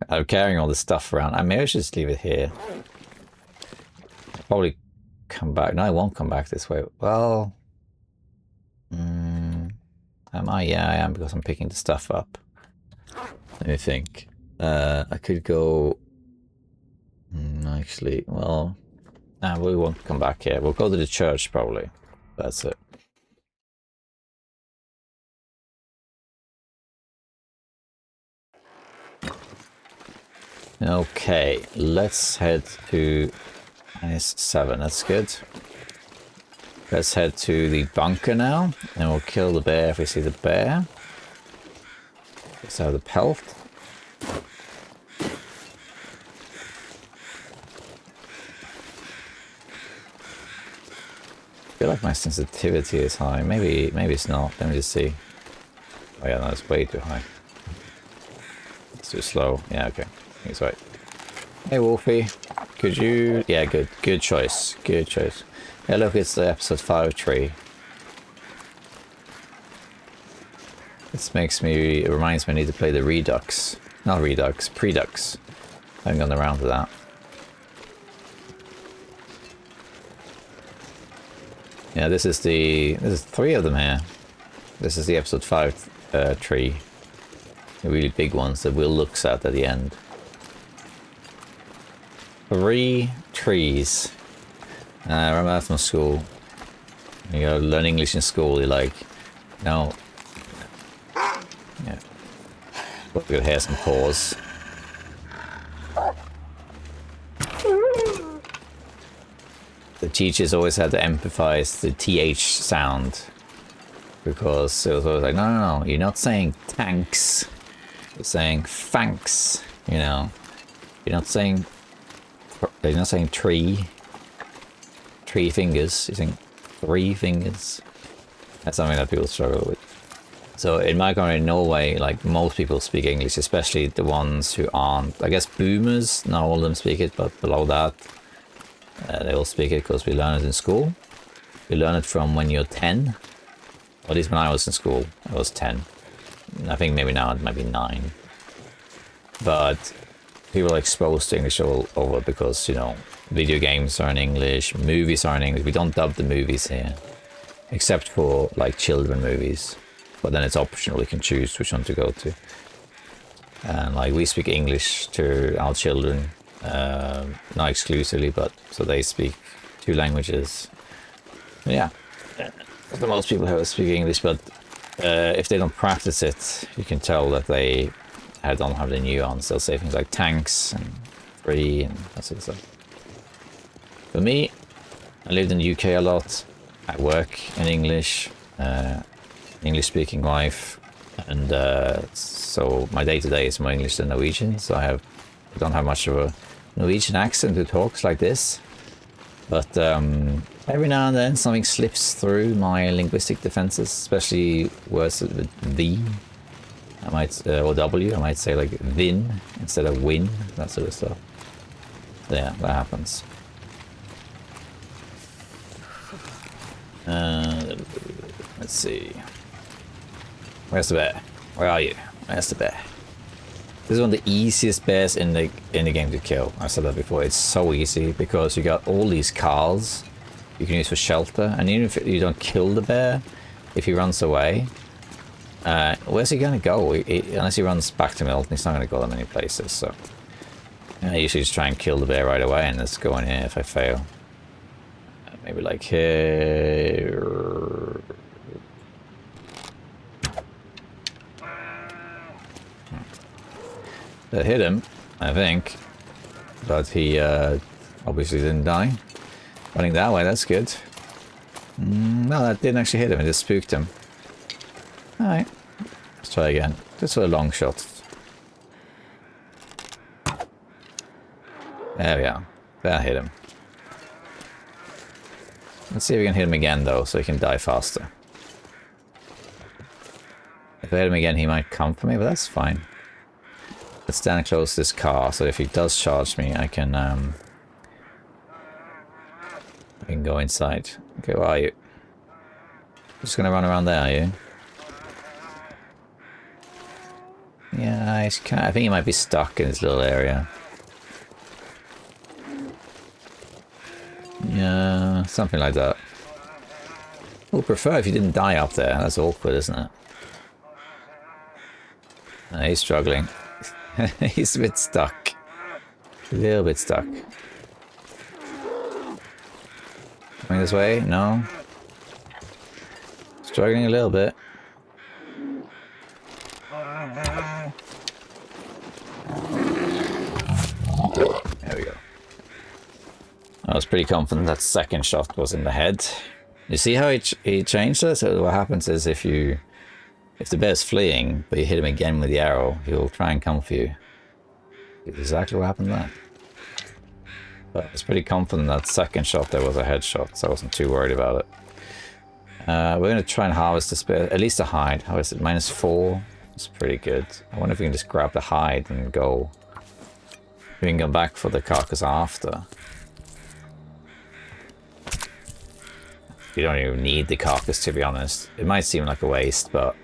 I'm carrying all this stuff around. Maybe I should just leave it here. Probably come back. No, I won't come back this way. Well, am I? Yeah, I am, because I'm picking the stuff up. Let me think. I could go. Actually, well, we won't come back here. We'll go to the church probably. That's it. Okay, let's head to -7. That's good. Let's head to the bunker now, and we'll kill the bear if we see the bear. Let's have the pelt. I feel like my sensitivity is high. Maybe it's not. Let me just see. Oh yeah, no, it's way too high. It's too slow. Yeah, okay. He's right. Hey Wolfie, could you... Yeah, good. Good choice. Good choice. Yeah, look, it's the episode 5 tree. This makes me... It reminds me I need to play the Redux. Not Redux, Predux. I haven't gone around to that. Yeah, this is the... There's 3 of them here. This is the episode 5 tree. The really big ones that Will looks at the end. 3 trees. I remember that from school. You gotta learn English in school, you're like, no. Yeah. We're gonna hear some pause. The teachers always had to emphasize the TH sound. Because it was always like, no, you're not saying tanks. You're saying thanks, you know. You're not saying tree. 3 fingers. You're saying 3 fingers. That's something that people struggle with. So in my country, in Norway, like most people speak English, especially the ones who aren't. I guess boomers, not all of them speak it, but below that, they all speak it because we learn it in school. We learn it from when you're 10. Or at least when I was in school, I was 10. I think maybe now it might be 9. But people are exposed to English all over because, you know, video games are in English, movies are in English. We don't dub the movies here, except for like children movies. But then it's optional, you can choose which one to go to. And like we speak English to our children, not exclusively, but so they speak 2 languages. Yeah, for most people who speak English, but if they don't practice it, you can tell that they don't have the nuance. They'll say things like tanks and free and that sort of stuff. For me, I lived in the UK a lot. I work in English, English-speaking wife, and so my day-to-day is more English than Norwegian. So I don't have much of a Norwegian accent who talks like this, but every now and then something slips through my linguistic defenses, especially words with V. I might or W. I might say like vin instead of win, that sort of stuff. So yeah, that happens. Let's see. Where's the bear? Where are you? Where's the bear? This is one of the easiest bears in the game to kill. I said that before. It's so easy because you got all these cars you can use for shelter, and even if you don't kill the bear, if he runs away, where's he gonna go? Unless he runs back to Milton, he's not gonna go that many places. So I usually just try and kill the bear right away, and let's go in here if I fail. Maybe like here. That hit him, I think, but he obviously didn't die. Running that way, that's good. No, that didn't actually hit him, it just spooked him. Alright, let's try again. Just for a long shot. There we are. That hit him. Let's see if we can hit him again though, so he can die faster. If I hit him again, he might come for me, but that's fine. Let's stand close to this car, so if he does charge me, I can go inside. Okay, where are you? Just gonna run around there, are you? Yeah, I think he might be stuck in this little area. Yeah, something like that. I would prefer if you didn't die up there. That's awkward, isn't it? He's struggling. He's a bit stuck. A little bit stuck. Coming this way? No. Struggling a little bit. There we go. I was pretty confident that second shot was in the head. You see how he changed it? So what happens is if the bear's fleeing, but you hit him again with the arrow, he'll try and come for you. That's exactly what happened there. But I was pretty confident that second shot there was a headshot, so I wasn't too worried about it. We're going to try and harvest this bear, at least a hide. How is it? -4? It's pretty good. I wonder if we can just grab the hide and go. We can go back for the carcass after. You don't even need the carcass, to be honest. It might seem like a waste, but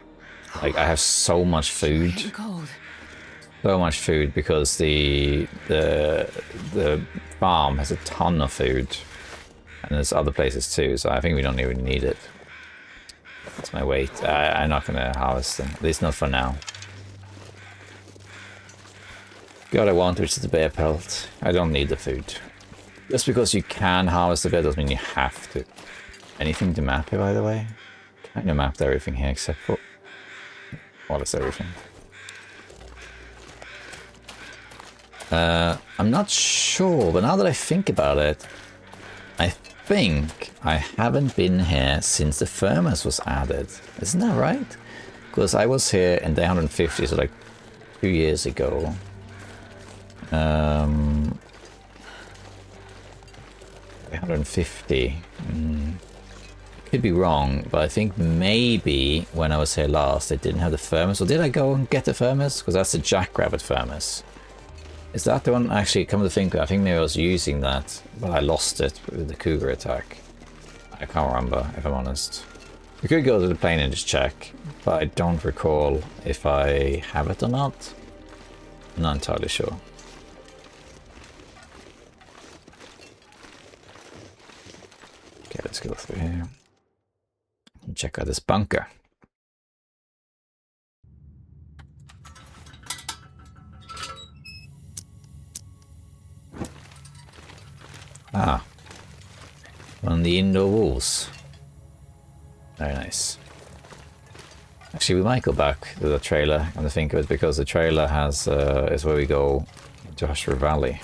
like I have so much food. So much food because the farm has a ton of food. And there's other places too, so I think we don't even need it. That's my weight. I'm not gonna harvest them, at least not for now. Got what I want, which is the bear pelt. I don't need the food. Just because you can harvest the bear doesn't mean you have to. Anything to map here, by the way? Kind of mapped everything here except for... Well, it's everything. I'm not sure, but now that I think about it, I think I haven't been here since the furnace was added. Isn't that right? Because I was here in day 150, so like 2 years ago. 150. Could be wrong, but I think maybe when I was here last, they didn't have the furnace. Or did I go and get the furnace? Because that's the jackrabbit furnace. Is that the one? Actually, come to think of it, I think maybe I was using that, but I lost it with the cougar attack. I can't remember, if I'm honest. We could go to the plane and just check, but I don't recall if I have it or not. I'm not entirely sure. Okay, let's go through here and check out this bunker. Ah, on the indoor walls. Very nice. Actually, we might go back to the trailer and think of it, because the trailer has is where we go to Joshua Valley,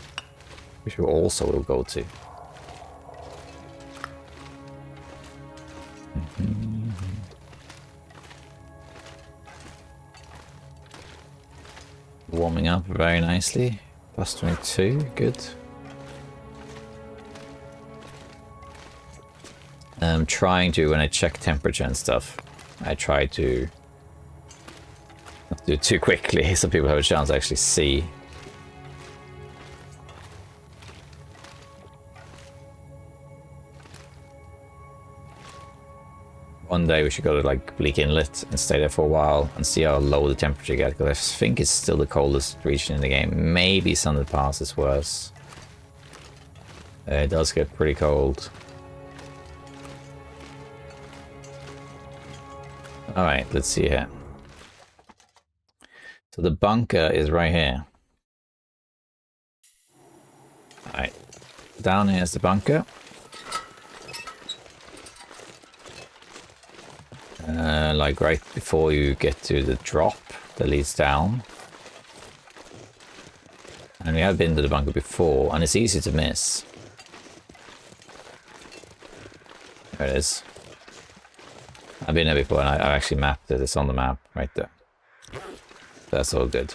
which we also will go to. Warming up very nicely. Plus 22, good. I'm trying to, when I check temperature and stuff, I try to not do it too quickly so people have a chance to actually see. One day we should go to like Bleak Inlet and stay there for a while and see how low the temperature gets, because I think it's still the coldest region in the game. Maybe Sunlit Pass is worse. It does get pretty cold. Alright, let's see here. So the bunker is right here. Alright, down here is the bunker. Like right before you get to the drop that leads down. And we have been to the bunker before, and it's easy to miss. There it is. I've been there before, and I've actually mapped it. It's on the map right there. That's all good.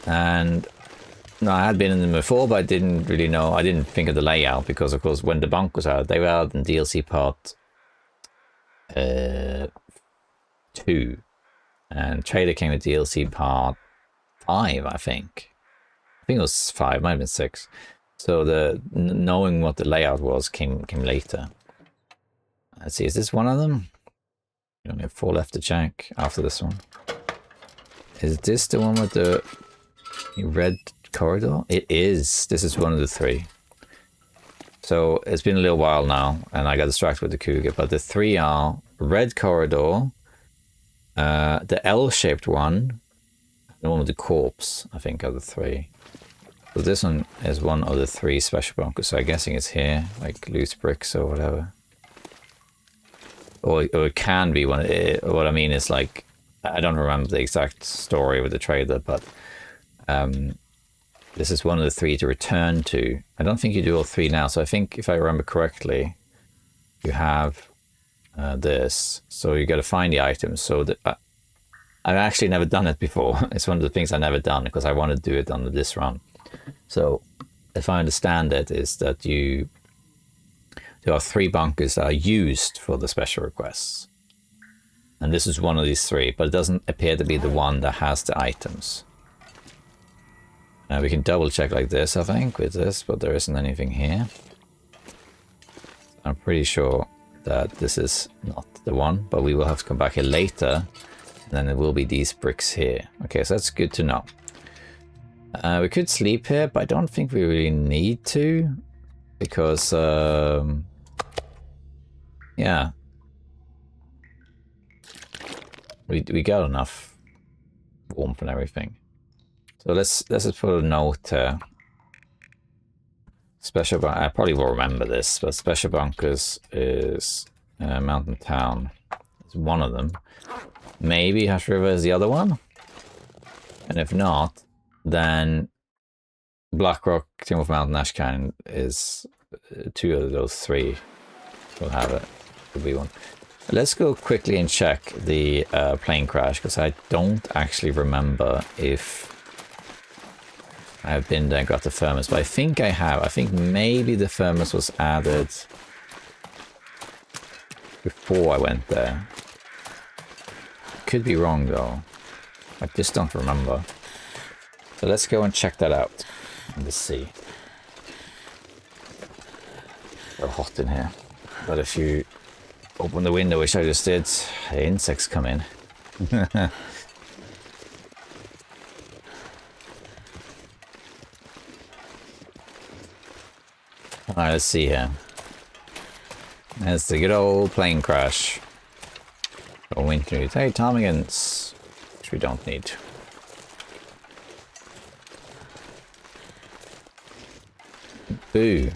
And no, I had been in them before, but I didn't really know. I didn't think of the layout, because of course when the bunk was out, they were out in DLC part 2, and Trader came with DLC part 5, I think. I think it was 5, might have been 6. So the knowing what the layout was came later. Let's see, is this one of them? You only have 4 left to check after this one. Is this the one with the red corridor? It is. This is one of the 3. So it's been a little while now, and I got distracted with the cougar, but the 3 are red corridor, the L-shaped one, the one with the corpse, I think, are the 3. So this one is one of the 3 special bunkers, so I'm guessing it's here, like loose bricks or whatever. Or it can be one. What I mean is, like, I don't remember the exact story with the trailer, but this is one of the 3 to return to. I don't think you do all 3 now, so I think, if I remember correctly, you have this. So you got to find the items. So that I've actually never done it before. It's one of the things I've never done, because I want to do it on this run. So if I understand it, is that there are 3 bunkers that are used for the special requests. And this is one of these 3, but it doesn't appear to be the one that has the items. Now we can double check like this, I think, with this, but there isn't anything here. I'm pretty sure that this is not the one, but we will have to come back here later. And then it will be these bricks here. Okay, so that's good to know. We could sleep here, but I don't think we really need to, because yeah, we got enough warmth and everything. So let's just put a note here. Special bunker, I probably will remember this, but special bunkers is Mountain Town. It's one of them. Maybe Hash River is the other one. And if not, then Blackrock, Timberwolf Mountain, Ash Canyon is 2 of those 3. We'll have it. Could be one. Let's go quickly and check the plane crash, because I don't actually remember if I've been there and got the thermos, but I think I have. I think maybe the thermos was added before I went there. Could be wrong though. I just don't remember. So let's go and check that out in the sea. So hot in here. But if you open the window, which I just did, the insects come in. Alright, let's see here. That's the good old plane crash. Oh, winter. Hey, ptarmigans. Which we don't need. Boo.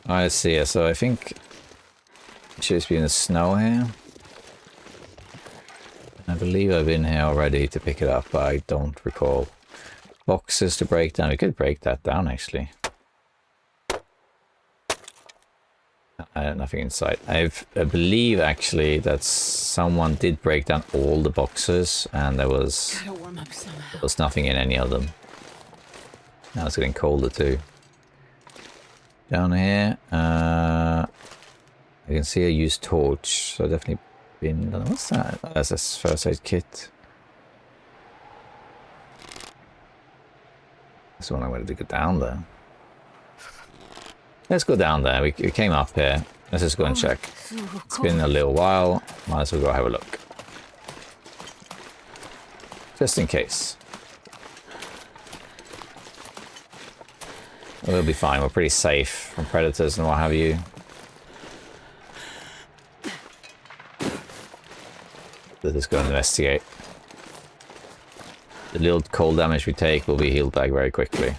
I see. So I think it should be in the snow here. I believe I've been here already to pick it up, but I don't recall. Boxes to break down. We could break that down, actually. Nothing inside. I believe, actually, that someone did break down all the boxes, and there was nothing in any of them. Now it's getting colder, too. Down here, I can see a used torch, so definitely been... What's that? Oh, that's a first aid kit. That's the one I wanted to go down there. Let's go down there. We came up here. Let's just go and check. It's been a little while. Might as well go have a look. Just in case. We'll be fine. We're pretty safe from predators and what have you. Let's just go and investigate. The little cold damage we take will be healed back very quickly.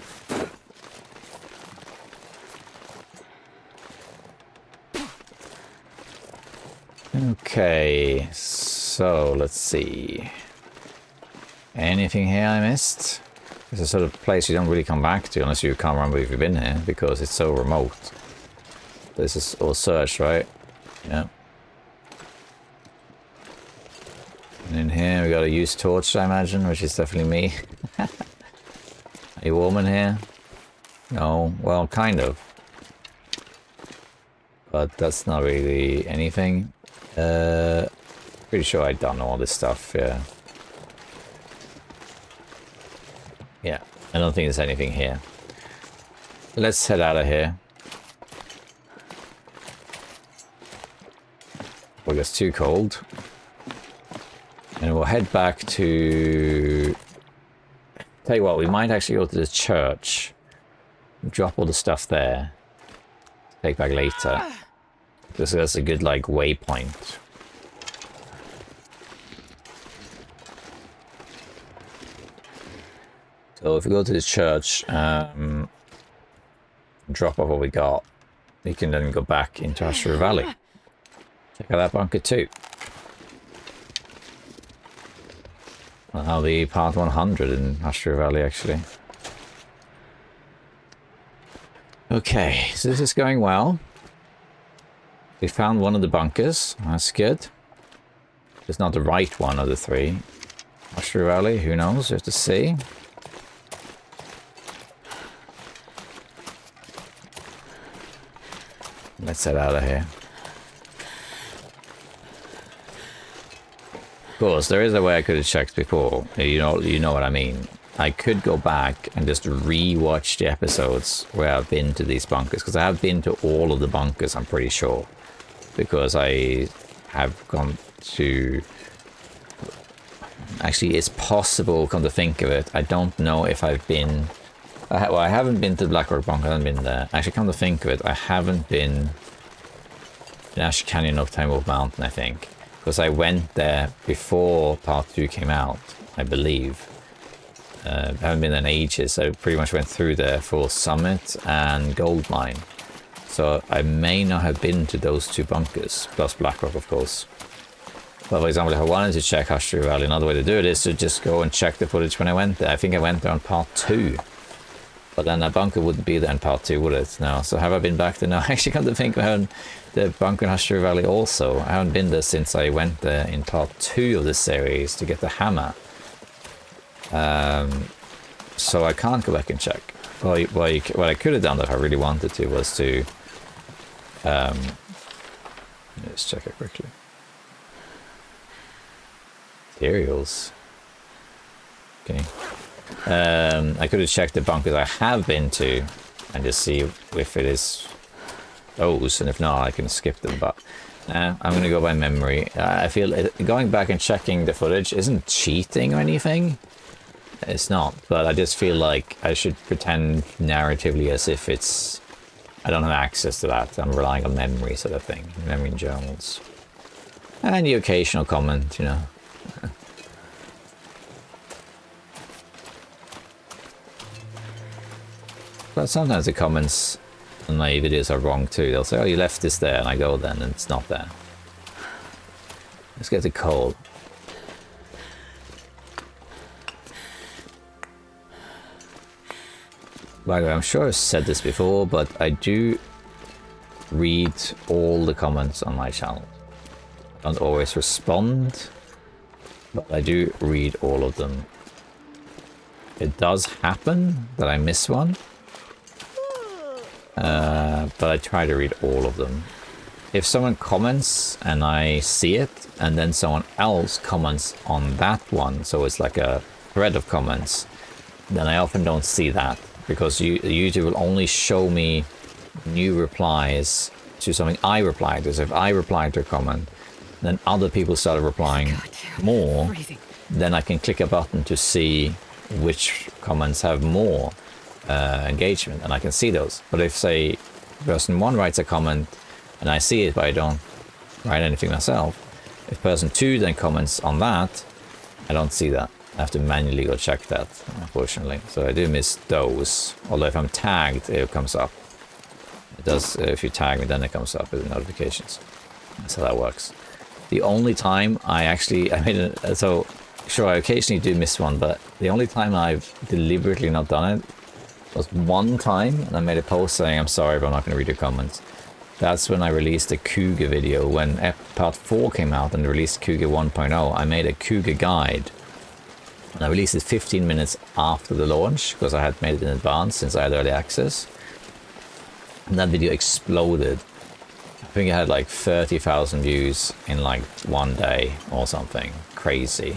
Okay, so let's see. Anything here I missed? It's a sort of place you don't really come back to unless you can't remember if you've been here, because it's so remote. This is all search, right? Yeah. And in here we got a used torch, I imagine, which is definitely me. A woman here? No, well, kind of. But that's not really anything. Pretty sure I've done all this stuff, yeah. Yeah, I don't think there's anything here. Let's head out of here. Well, it's too cold. And we'll head back to... Tell you what, we might actually go to the church. Drop all the stuff there. Take back later. Because that's a good, like, waypoint. So if we go to the church, drop off what we got, we can then go back into Ashura Valley. Check out that bunker too. That'll be part 100 in Ashura Valley, actually. Okay, so this is going well. We found one of the bunkers. That's good. It's not the right one of the three. Ashura Valley, who knows? We have to see. Let's head out of here. Of course, there is a way I could have checked before. You know what I mean. I could go back and just re-watch the episodes where I've been to these bunkers, because I have been to all of the bunkers, I'm pretty sure. Because I have gone to... Actually, it's possible, come to think of it. I don't know if I've been... Well, I haven't been to the Black Rock Bunker, I haven't been there. Actually, come to think of it, I haven't been in Ash Canyon of Time Wolf Mountain, I think. Because I went there before Part 2 came out, I believe. I haven't been there in ages. I pretty much went through there for Summit and Gold Mine. So I may not have been to those two bunkers, plus Blackrock, of course. But for example, if I wanted to check Ashura Valley, another way to do it is to just go and check the footage when I went there. I think I went there on Part 2. But then that bunker wouldn't be there in Part 2, would it? No. So have I been back there? No, I actually come to think about the bunker in Ashura Valley also. I haven't been there since I went there in Part 2 of this series to get the hammer. So I can't go back and check. What I could have done if I really wanted to was to... let's check it quickly. Materials. Okay. I could have checked the bunkers I have been to and just see if it is those, and if not, I can skip them. But I'm going to go by memory. I feel going back and checking the footage isn't cheating or anything. It's not, but I just feel like I should pretend narratively as if it's... I don't have access to that. I'm relying on memory sort of thing. Memory journals. And the occasional comment, you know. But sometimes the comments on my videos are wrong too. They'll say, oh, you left this there, and I go then, and it's not there. Let's get the coal. By the way, I'm sure I've said this before, but I do read all the comments on my channel. I don't always respond, but I do read all of them. It does happen that I miss one, but I try to read all of them. If someone comments and I see it, and then someone else comments on that one, so it's like a thread of comments, then I often don't see that, because YouTube will only show me new replies to something I replied to. So if I replied to a comment, then other people started replying more, then I can click a button to see which comments have more engagement, and I can see those. But if, say, person 1 writes a comment and I see it but I don't write anything myself, if person 2 then comments on that, I don't see that. I have to manually go check that, unfortunately. So I do miss those. Although if I'm tagged, it comes up. It does, if you tag me, then it comes up with notifications. That's how that works. The only time I mean, so sure, I occasionally do miss one, but the only time I've deliberately not done it was one time, and I made a post saying, I'm sorry, but I'm not going to read your comments. That's when I released a cougar video. When part 4 came out and released cougar 1.0, I made a cougar guide. And I released it 15 minutes after the launch, because I had made it in advance since I had early access. And that video exploded. I think it had like 30,000 views in like one day or something crazy.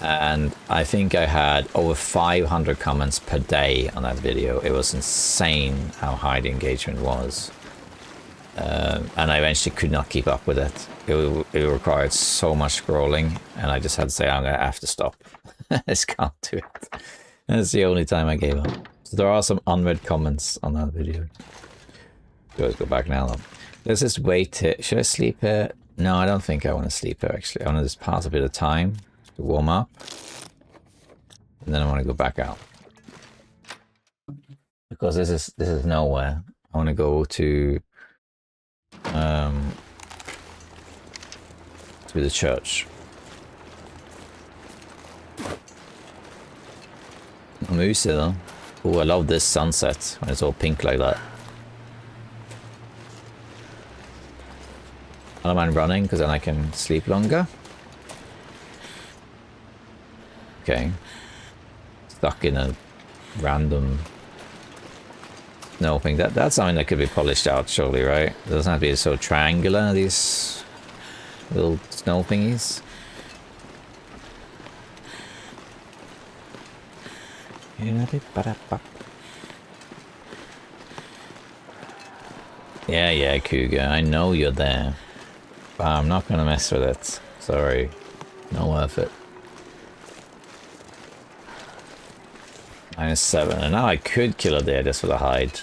And I think I had over 500 comments per day on that video. It was insane how high the engagement was. And I eventually could not keep up with it. It required so much scrolling, and I just had to say, I'm going to have to stop. I just can't do it. That's the only time I gave up. So there are some unread comments on that video. Let's go back now though. Let's just wait here. Should I sleep here? No, I don't think I want to sleep here actually. I want to just pass a bit of time to warm up. And then I want to go back out. Because this is nowhere. I want to go to the church. Moose though. Oh, I love this sunset when it's all pink like that. I don't mind running because then I can sleep longer. Okay. Stuck in a random snow thing. That's something that could be polished out surely, right? It doesn't have to be so triangular, these little snow thingies. Yeah, cougar, I know you're there. But I'm not gonna mess with it. Sorry. Not worth it. -7. And now I could kill a deer just for the hide.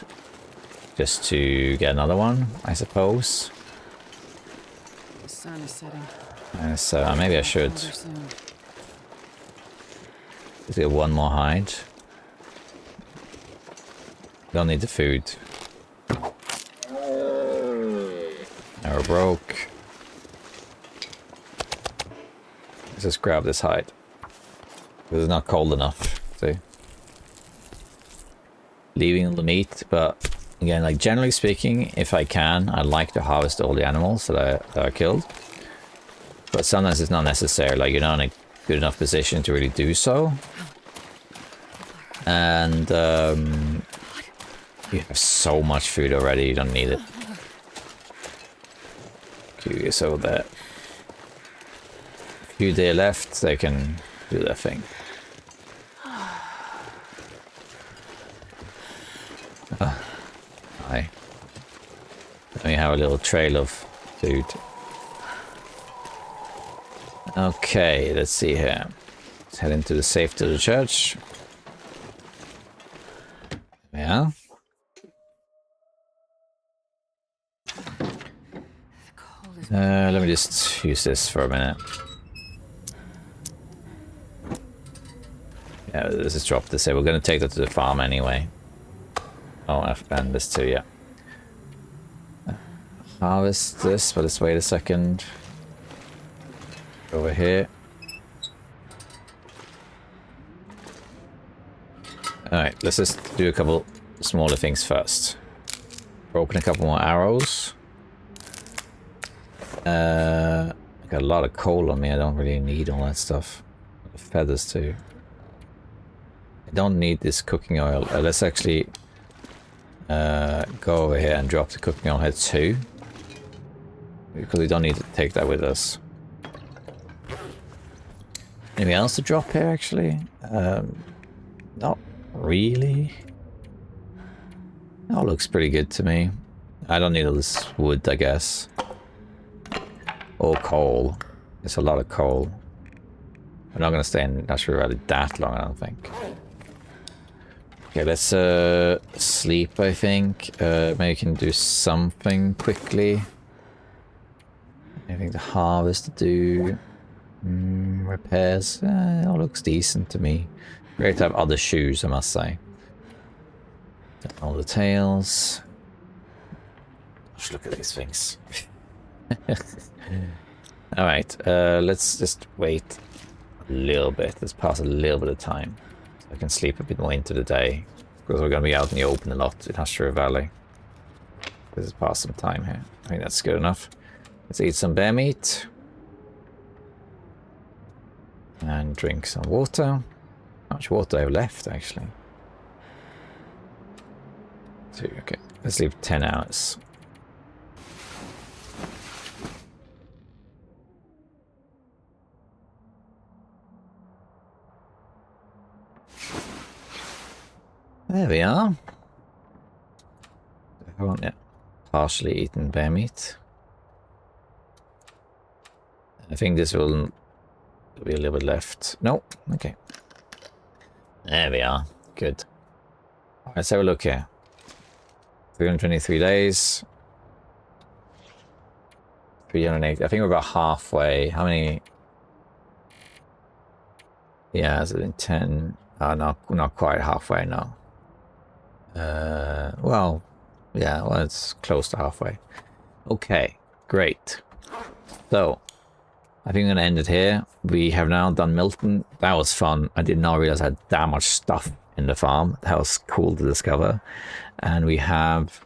Just to get another one, I suppose. The sun is setting. -7. Maybe I should. Just get one more hide. Don't need the food. Arrow broke. Let's just grab this hide. Because it's not cold enough. See? Leaving the meat, but again, like generally speaking, if I can, I like to harvest all the animals that I killed. But sometimes it's not necessary, like you're not in a good enough position to really do so. And you have so much food already, you don't need it. Curious over there. A few deer left, they can do their thing. Hi. Let me have a little trail of food. Okay, let's see here. Let's head into the safety of the church. Yeah. Let me just use this for a minute. Yeah, let's just drop this here. We're going to take that to the farm anyway. Oh, and this too, yeah. Harvest this, but let's wait a second. Over here. Alright, let's just do a couple smaller things first. Open a couple more arrows. I got a lot of coal on me. I don't really need all that stuff. Feathers too. I don't need this cooking oil. Let's actually go over here and drop the cooking oil here too. Because we don't need to take that with us. Anything else to drop here actually? Not really. That looks pretty good to me. I don't need all this wood, I guess. Or coal. It's a lot of coal. I'm not going to stay in Natural Valley that long, I don't think. Okay, let's sleep, I think. Maybe we can do something quickly. Anything to harvest to do. Repairs. It all looks decent to me. Great to have other shoes, I must say. All the tails. Let's look at these things. Alright, let's just wait a little bit. Let's pass a little bit of time. So I can sleep a bit more into the day. Because we're going to be out in the open a lot in Natural Valley. Let's just pass some time here. I think that's good enough. Let's eat some bear meat. And drink some water. How much water I have left, actually? 2, okay. Let's leave 10 hours. There we are. I haven't yet partially eaten bear meat. I think this will be a little bit left. No, okay. There we are. Good. Let's have a look here. 323 days. 308. I think we're about halfway. How many? Yeah, is it in 10? No, not quite halfway, no. Well, yeah, well, it's close to halfway. Okay, great. So, I think I'm going to end it here. We have now done Milton. That was fun. I did not realize I had that much stuff in the farm. That was cool to discover. And we have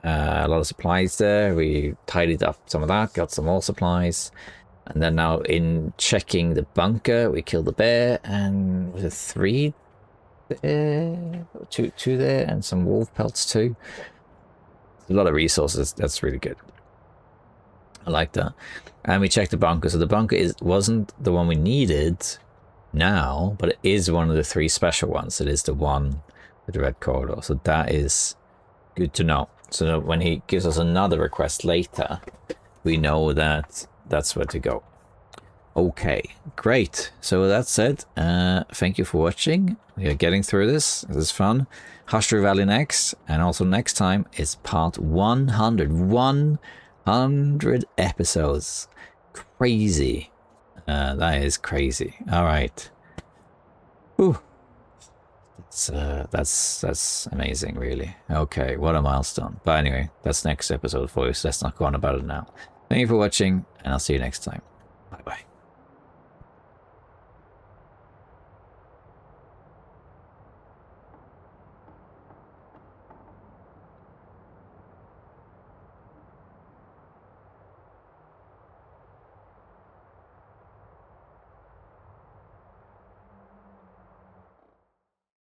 a lot of supplies there. We tidied up some of that, got some more supplies. And then now in checking the bunker, we killed the bear. And was it 3 there? Two there, and some wolf pelts too. A lot of resources. That's really good. I like that. And we checked the bunker. So the bunker wasn't the one we needed now, but it is one of the 3 special ones. It is the one with the red corridor. So that is good to know. So that when he gives us another request later, we know that that's where to go. Okay, great. So with that said, thank you for watching. We are getting through this. This is fun. Natural Valley next. And also next time is part 100. 100 episodes. Crazy. That is crazy. All right. Ooh. That's amazing, really. Okay, what a milestone. But anyway, that's next episode for you, so let's not go on about it now. Thank you for watching, and I'll see you next time.